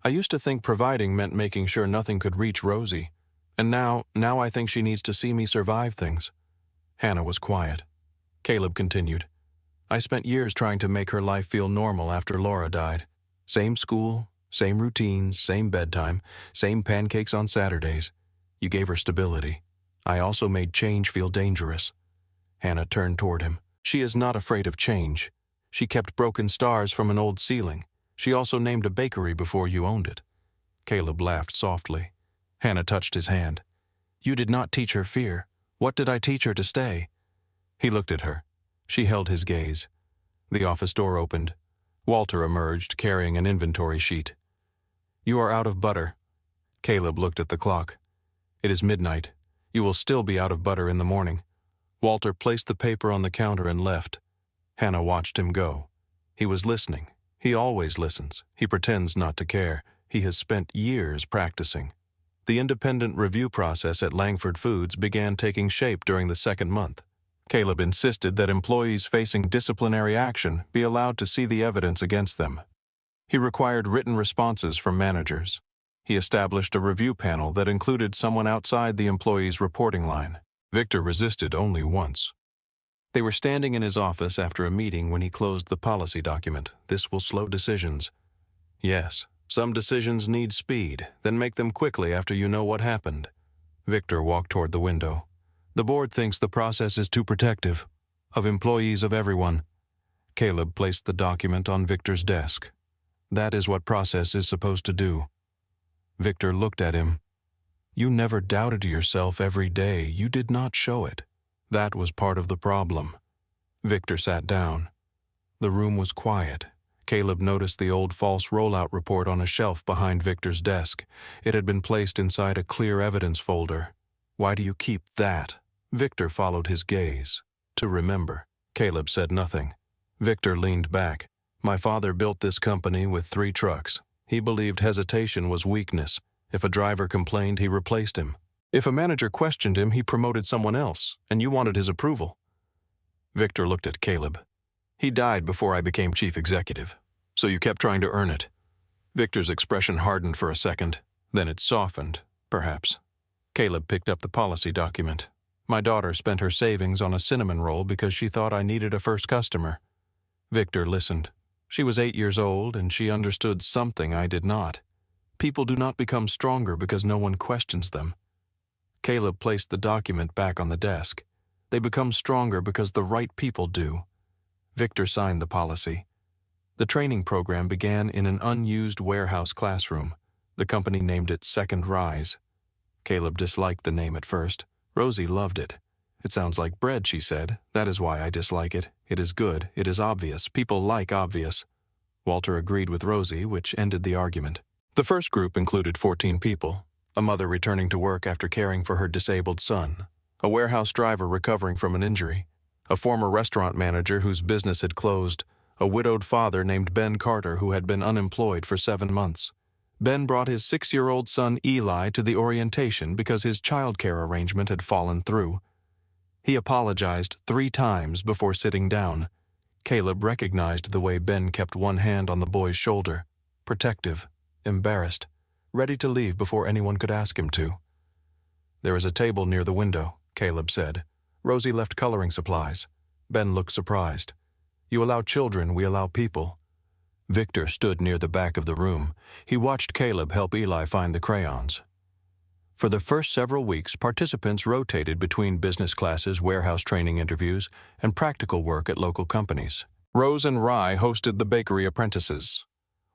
[SPEAKER 1] I used to think providing meant making sure nothing could reach Rosie, and now I think she needs to see me survive things. Hannah was quiet. Caleb continued. I spent years trying to make her life feel normal after Laura died. Same school, same routines, same bedtime, same pancakes on Saturdays. You gave her stability. I also made change feel dangerous. Hannah turned toward him. She is not afraid of change. She kept broken stars from an old ceiling. She also named a bakery before you owned it. Caleb laughed softly. Hannah touched his hand. You did not teach her fear. What did I teach her to stay? He looked at her. She held his gaze. The office door opened. Walter emerged, carrying an inventory sheet. You are out of butter. Caleb looked at the clock. It is midnight. You will still be out of butter in the morning. Walter placed the paper on the counter and left. Hannah watched him go. He was listening. He always listens. He pretends not to care. He has spent years practicing. The independent review process at Langford Foods began taking shape during the second month. Caleb insisted that employees facing disciplinary action be allowed to see the evidence against them. He required written responses from managers. He established a review panel that included someone outside the employee's reporting line. Victor resisted only once. They were standing in his office after a meeting when he closed the policy document. This will slow decisions. Yes, some decisions need speed, then make them quickly after you know what happened. Victor walked toward the window. The board thinks the process is too protective. Of employees of everyone. Caleb placed the document on Victor's desk. That is what process is supposed to do. Victor looked at him. You never doubted yourself every day. You did not show it. That was part of the problem. Victor sat down. The room was quiet. Caleb noticed the old false rollout report on a shelf behind Victor's desk. It had been placed inside a clear evidence folder. Why do you keep that? Victor followed his gaze. To remember. Caleb said nothing. Victor leaned back. My father built this company with 3 trucks. He believed hesitation was weakness. If a driver complained, he replaced him. If a manager questioned him, he promoted someone else, and you wanted his approval. Victor looked at Caleb. He died before I became chief executive, so you kept trying to earn it. Victor's expression hardened for a second, then it softened, perhaps. Caleb picked up the policy document. My daughter spent her savings on a cinnamon roll because she thought I needed a first customer. Victor listened. She was 8 years old, and she understood something I did not. People do not become stronger because no one questions them. Caleb placed the document back on the desk. They become stronger because the right people do. Victor signed the policy. The training program began in an unused warehouse classroom. The company named it Second Rise. Caleb disliked the name at first. Rosie loved it. It sounds like bread, she said. That is why I dislike it. It is good. It is obvious. People like obvious. Walter agreed with Rosie, which ended the argument. The first group included 14 people. A mother returning to work after caring for her disabled son, a warehouse driver recovering from an injury, a former restaurant manager whose business had closed, a widowed father named Ben Carter who had been unemployed for 7 months. Ben brought his 6-year-old son Eli to the orientation because his childcare arrangement had fallen through. He apologized 3 times before sitting down. Caleb recognized the way Ben kept one hand on the boy's shoulder, protective, embarrassed, ready to leave before anyone could ask him to. There is a table near the window, Caleb said. Rosie left coloring supplies. Ben looked surprised. You allow children, we allow people. Victor stood near the back of the room. He watched Caleb help Eli find the crayons. For the first several weeks, participants rotated between business classes, warehouse training interviews, and practical work at local companies. Rose and Rye hosted the bakery apprentices.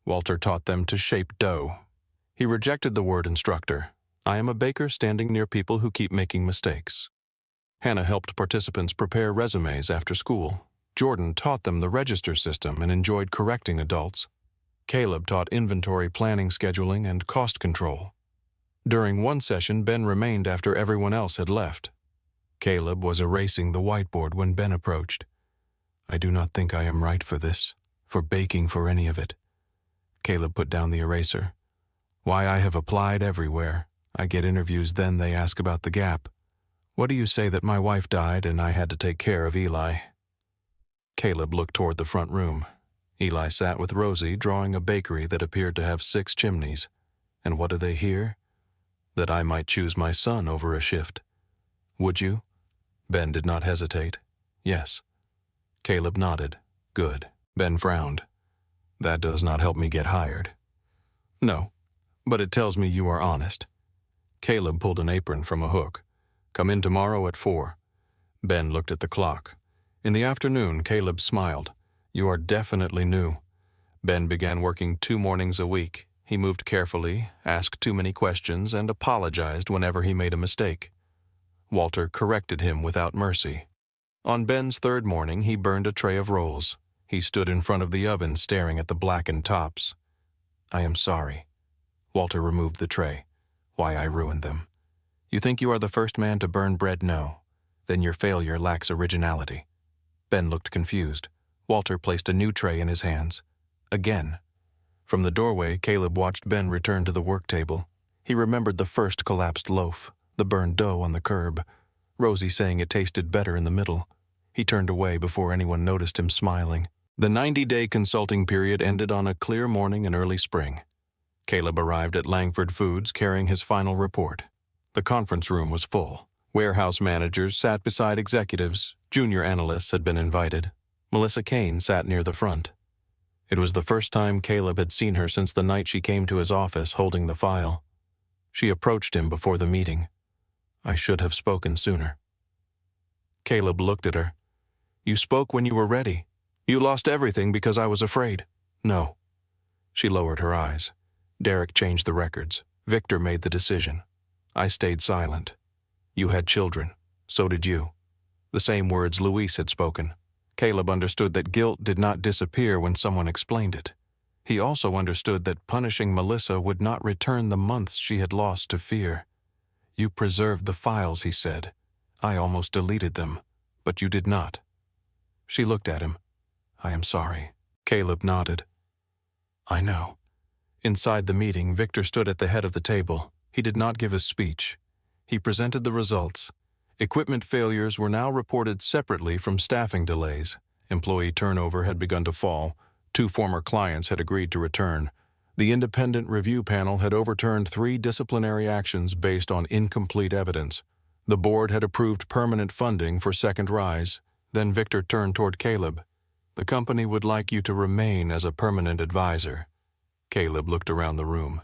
[SPEAKER 1] Walter taught them to shape dough. He rejected the word instructor. I am a baker standing near people who keep making mistakes. Hannah helped participants prepare resumes after school. Jordan taught them the register system and enjoyed correcting adults. Caleb taught inventory planning, scheduling, and cost control. During one session, Ben remained after everyone else had left. Caleb was erasing the whiteboard when Ben approached. I do not think I am right for this, for baking for any of it. Caleb put down the eraser. Why, I have applied everywhere. I get interviews, then they ask about the gap. What do you say that my wife died and I had to take care of Eli? Caleb looked toward the front room. Eli sat with Rosie, drawing a bakery that appeared to have 6 chimneys. And what do they hear? That I might choose my son over a shift. Would you? Ben did not hesitate. Yes. Caleb nodded. Good. Ben frowned. That does not help me get hired. No, but it tells me you are honest. Caleb pulled an apron from a hook. Come in tomorrow at 4. Ben looked at the clock. In the afternoon, Caleb smiled. You are definitely new. Ben began working 2 mornings a week. He moved carefully, asked too many questions, and apologized whenever he made a mistake. Walter corrected him without mercy. On Ben's 3rd morning, he burned a tray of rolls. He stood in front of the oven staring at the blackened tops. I am sorry. Walter removed the tray. Why I ruined them. You think you are the first man to burn bread? No. Then your failure lacks originality. Ben looked confused. Walter placed a new tray in his hands. Again. From the doorway, Caleb watched Ben return to the work table. He remembered the first collapsed loaf, the burned dough on the curb, Rosie saying it tasted better in the middle. He turned away before anyone noticed him smiling. The 90-day consulting period ended on a clear morning in early spring. Caleb arrived at Langford Foods carrying his final report. The conference room was full. Warehouse managers sat beside executives. Junior analysts had been invited. Melissa Kane sat near the front. It was the first time Caleb had seen her since the night she came to his office holding the file. She approached him before the meeting. I should have spoken sooner. Caleb looked at her. You spoke when you were ready. You lost everything because I was afraid. No. She lowered her eyes. Derek changed the records. Victor made the decision. I stayed silent. You had children. So did you. The same words Luis had spoken. Caleb understood that guilt did not disappear when someone explained it. He also understood that punishing Melissa would not return the months she had lost to fear. You preserved the files, he said. I almost deleted them, but you did not. She looked at him. I am sorry. Caleb nodded. I know. Inside the meeting, Victor stood at the head of the table. He did not give a speech. He presented the results. Equipment failures were now reported separately from staffing delays. Employee turnover had begun to fall. 2 former clients had agreed to return. The independent review panel had overturned 3 disciplinary actions based on incomplete evidence. The board had approved permanent funding for Second Rise. Then Victor turned toward Caleb. The company would like you to remain as a permanent advisor. Caleb looked around the room.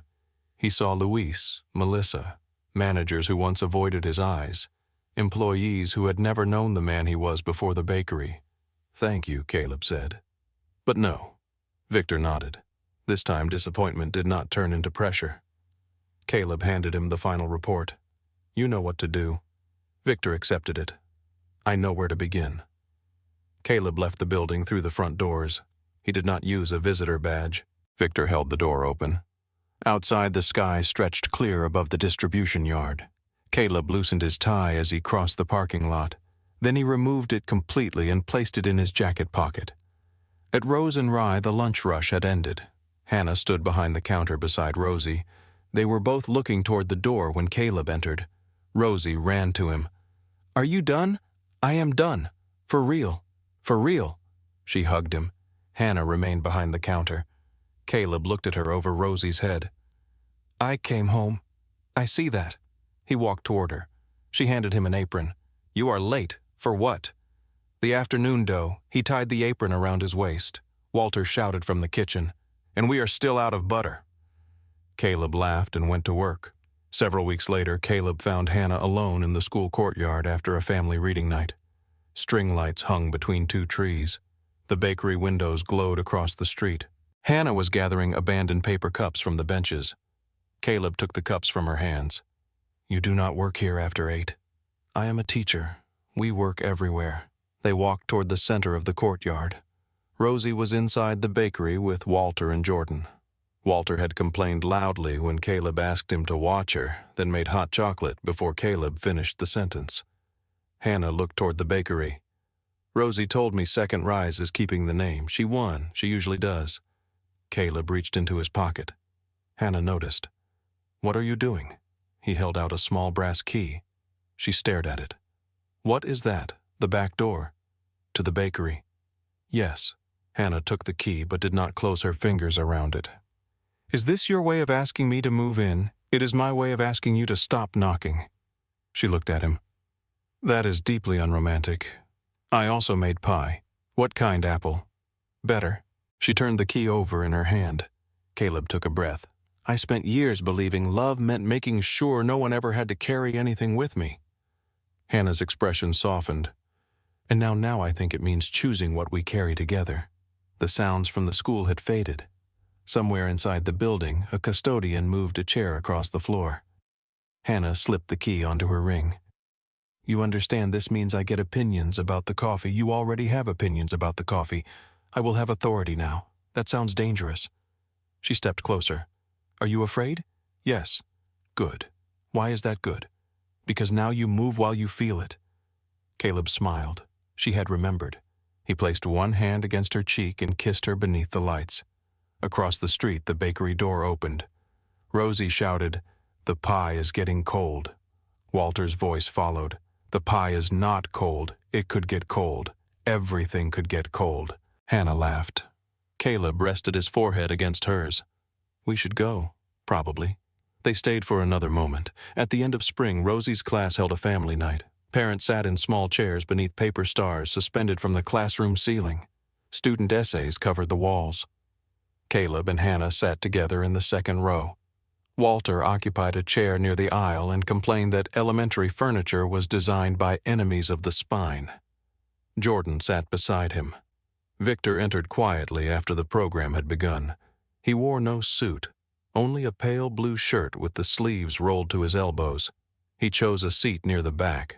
[SPEAKER 1] He saw Luis, Melissa, managers who once avoided his eyes, employees who had never known the man he was before the bakery. Thank you, Caleb said. But no. Victor nodded. This time disappointment did not turn into pressure. Caleb handed him the final report. You know what to do. Victor accepted it. I know where to begin. Caleb left the building through the front doors. He did not use a visitor badge. Victor held the door open. Outside, the sky stretched clear above the distribution yard. Caleb loosened his tie as he crossed the parking lot. Then he removed it completely and placed it in his jacket pocket. At Rose and Rye, the lunch rush had ended. Hannah stood behind the counter beside Rosie. They were both looking toward the door when Caleb entered. Rosie ran to him. Are you done? I am done. For real. For real. She hugged him. Hannah remained behind the counter. Caleb looked at her over Rosie's head. I came home. I see that. He walked toward her. She handed him an apron. You are late. For what? The afternoon dough. He tied the apron around his waist. Walter shouted from the kitchen. And we are still out of butter. Caleb laughed and went to work. Several weeks later, Caleb found Hannah alone in the school courtyard after a family reading night. String lights hung between 2 trees. The bakery windows glowed across the street. Hannah was gathering abandoned paper cups from the benches. Caleb took the cups from her hands. You do not work here after 8. I am a teacher. We work everywhere. They walked toward the center of the courtyard. Rosie was inside the bakery with Walter and Jordan. Walter had complained loudly when Caleb asked him to watch her, then made hot chocolate before Caleb finished the sentence. Hannah looked toward the bakery. Rosie told me Second Rise is keeping the name. She won. She usually does. Caleb reached into his pocket. Hannah noticed. What are you doing? He held out a small brass key. She stared at it. What is that? The back door? To the bakery. Yes. Hannah took the key but did not close her fingers around it. "Is this your way of asking me to move in? It is my way of asking you to stop knocking." She looked at him. "That is deeply unromantic. I also made pie. What kind, apple?" "Better." She turned the key over in her hand. Caleb took a breath. "I spent years believing love meant making sure no one ever had to carry anything with me." Hannah's expression softened. "And now I think it means choosing what we carry together." The sounds from the school had faded. Somewhere inside the building, a custodian moved a chair across the floor. Hannah slipped the key onto her ring. "You understand this means I get opinions about the coffee. You already have opinions about the coffee. I will have authority now. That sounds dangerous." She stepped closer. "Are you afraid?" "Yes." "Good. Why is that good?" "Because now you move while you feel it." Caleb smiled. She had remembered. He placed one hand against her cheek and kissed her beneath the lights. Across the street, the bakery door opened. Rosie shouted, "The pie is getting cold." Walter's voice followed. "The pie is not cold. It could get cold. Everything could get cold." Hannah laughed. Caleb rested his forehead against hers. "We should go, probably." They stayed for another moment. At the end of spring, Rosie's class held a family night. Parents sat in small chairs beneath paper stars suspended from the classroom ceiling. Student essays covered the walls. Caleb and Hannah sat together in the second row. Walter occupied a chair near the aisle and complained that elementary furniture was designed by enemies of the spine. Jordan sat beside him. Victor entered quietly after the program had begun. He wore no suit, only a pale blue shirt with the sleeves rolled to his elbows. He chose a seat near the back.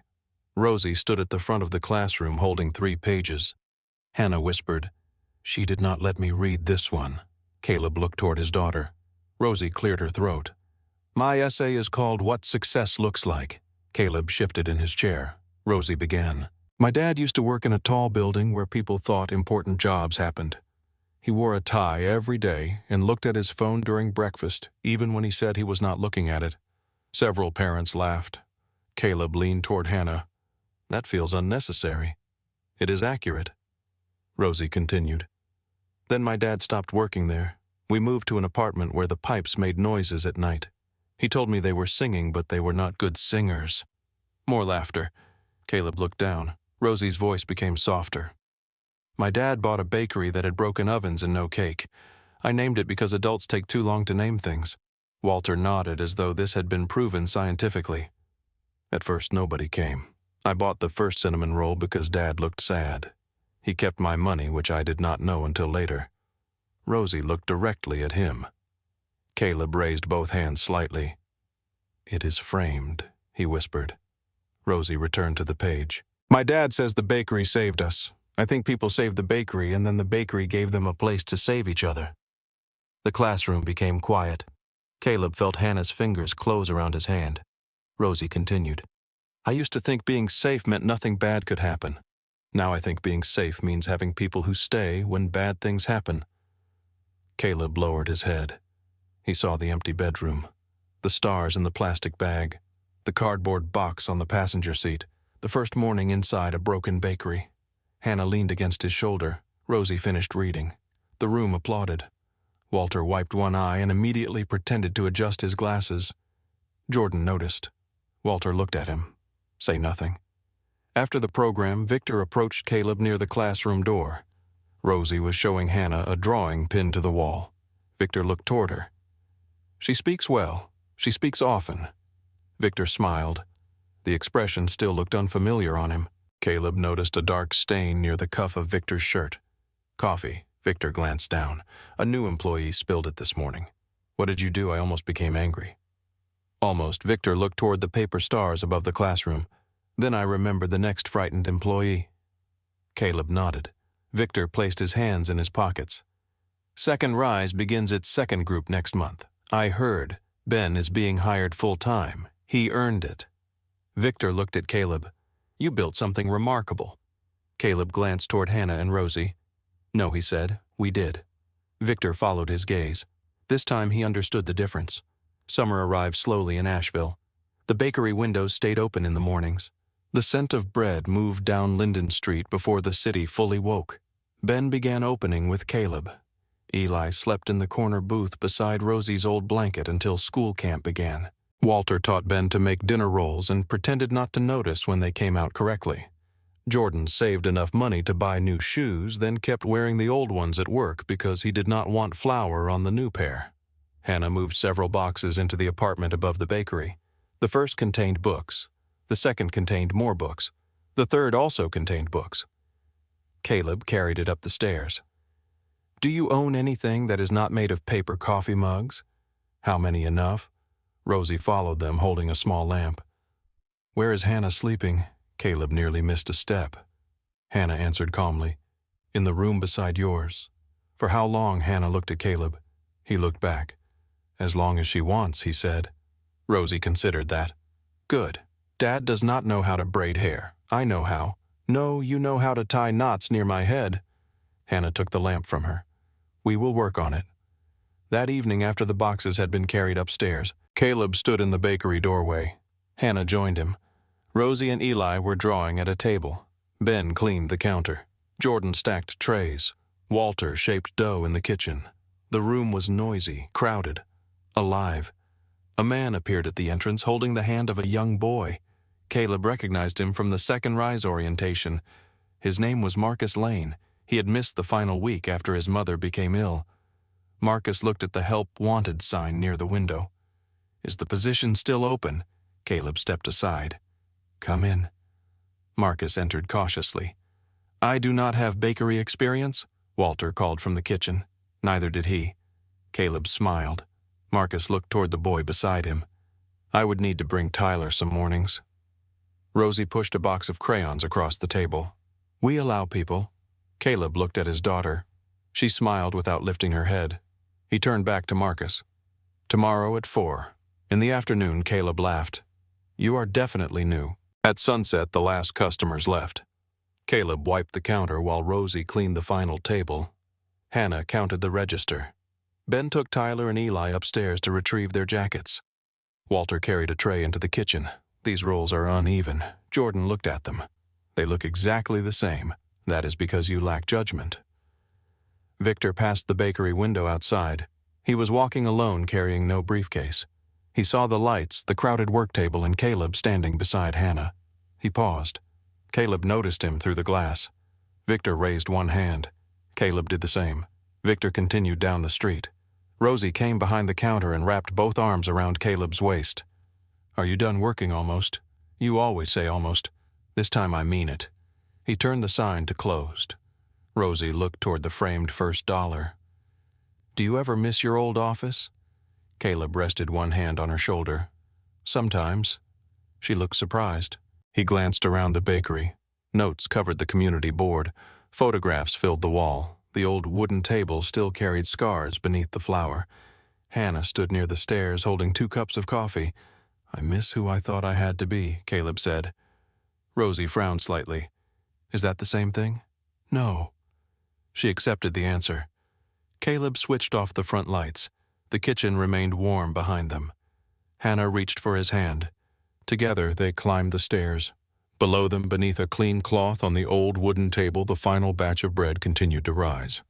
[SPEAKER 1] Rosie stood at the front of the classroom holding 3 pages. Hannah whispered, "She did not let me read this one." Caleb looked toward his daughter. Rosie cleared her throat. "My essay is called What Success Looks Like." Caleb shifted in his chair. Rosie began. "My dad used to work in a tall building where people thought important jobs happened. He wore a tie every day and looked at his phone during breakfast, even when he said he was not looking at it." Several parents laughed. Caleb leaned toward Hannah. "That feels unnecessary." "It is accurate." Rosie continued. "Then my dad stopped working there. We moved to an apartment where the pipes made noises at night. He told me they were singing, but they were not good singers." More laughter. Caleb looked down. Rosie's voice became softer. "My dad bought a bakery that had broken ovens and no cake. I named it because adults take too long to name things." Walter nodded as though this had been proven scientifically. "At first nobody came. I bought the first cinnamon roll because Dad looked sad. He kept my money, which I did not know until later." Rosie looked directly at him. Caleb raised both hands slightly. "It is framed," he whispered. Rosie returned to the page. "My dad says the bakery saved us. I think people saved the bakery, and then the bakery gave them a place to save each other." The classroom became quiet. Caleb felt Hannah's fingers close around his hand. Rosie continued. "I used to think being safe meant nothing bad could happen. Now I think being safe means having people who stay when bad things happen." Caleb lowered his head. He saw the empty bedroom, the stars in the plastic bag, the cardboard box on the passenger seat, the first morning inside a broken bakery. Hannah leaned against his shoulder. Rosie finished reading. The room applauded. Walter wiped one eye and immediately pretended to adjust his glasses. Jordan noticed. Walter looked at him. Say nothing. After the program, Victor approached Caleb near the classroom door. Rosie was showing Hannah a drawing pinned to the wall. Victor looked toward her. "She speaks well. She speaks often." Victor smiled. The expression still looked unfamiliar on him. Caleb noticed a dark stain near the cuff of Victor's shirt. "Coffee." Victor glanced down. "A new employee spilled it this morning." "What did you do?" I almost became angry. Almost. Victor looked toward the paper stars above the classroom. "Then I remembered the next frightened employee." Caleb nodded. Victor placed his hands in his pockets. "Second Rise begins its second group next month. I heard Ben is being hired full-time. He earned it." Victor looked at Caleb. "You built something remarkable." Caleb glanced toward Hannah and Rosie. "No," he said, "we did." Victor followed his gaze. This time he understood the difference. Summer arrived slowly in Asheville. The bakery windows stayed open in the mornings. The scent of bread moved down Linden Street before the city fully woke. Ben began opening with Caleb. Eli slept in the corner booth beside Rosie's old blanket until school camp began. Walter taught Ben to make dinner rolls and pretended not to notice when they came out correctly. Jordan saved enough money to buy new shoes, then kept wearing the old ones at work because he did not want flour on the new pair. Hannah moved several boxes into the apartment above the bakery. The first contained books. The second contained more books. The third also contained books. Caleb carried it up the stairs. "Do you own anything that is not made of paper coffee mugs?" "How many enough?" Rosie followed them, holding a small lamp. "Where is Hannah sleeping?" Caleb nearly missed a step. Hannah answered calmly, "In the room beside yours." "For how long?" Hannah looked at Caleb. He looked back. "As long as she wants," he said. Rosie considered that. "Good. Dad does not know how to braid hair. I know how. No, you know how to tie knots near my head." Hannah took the lamp from her. "We will work on it." That evening, after the boxes had been carried upstairs, Caleb stood in the bakery doorway. Hannah joined him. Rosie and Eli were drawing at a table. Ben cleaned the counter. Jordan stacked trays. Walter shaped dough in the kitchen. The room was noisy, crowded, alive. A man appeared at the entrance holding the hand of a young boy. Caleb recognized him from the second rise orientation. His name was Marcus Lane. He had missed the final week after his mother became ill. Marcus looked at the "Help Wanted" sign near the window. "Is the position still open?" Caleb stepped aside. "Come in." Marcus entered cautiously. "I do not have bakery experience," Walter called from the kitchen. Neither did he. Caleb smiled. Marcus looked toward the boy beside him. "I would need to bring Tyler some mornings." Rosie pushed a box of crayons across the table. "We allow people." Caleb looked at his daughter. She smiled without lifting her head. He turned back to Marcus. "Tomorrow at 4. In the afternoon." Caleb laughed. "You are definitely new." At sunset, the last customers left. Caleb wiped the counter while Rosie cleaned the final table. Hannah counted the register. Ben took Tyler and Eli upstairs to retrieve their jackets. Walter carried a tray into the kitchen. "These rolls are uneven." Jordan looked at them. "They look exactly the same. That is because you lack judgment." Victor passed the bakery window outside. He was walking alone, carrying no briefcase. He saw the lights, the crowded work table, and Caleb standing beside Hannah. He paused. Caleb noticed him through the glass. Victor raised one hand. Caleb did the same. Victor continued down the street. Rosie came behind the counter and wrapped both arms around Caleb's waist. "Are you done working almost?" "You always say almost. This time I mean it." He turned the sign to closed. Rosie looked toward the framed first dollar. "Do you ever miss your old office?" Caleb rested one hand on her shoulder. "Sometimes." She looked surprised. He glanced around the bakery. Notes covered the community board. Photographs filled the wall. The old wooden table still carried scars beneath the flour. Hannah stood near the stairs holding 2 cups of coffee. "I miss who I thought I had to be," Caleb said. Rosie frowned slightly. "Is that the same thing?" "No." She accepted the answer. Caleb switched off the front lights. The kitchen remained warm behind them. Hannah reached for his hand. Together they climbed the stairs. Below them, beneath a clean cloth on the old wooden table, the final batch of bread continued to rise.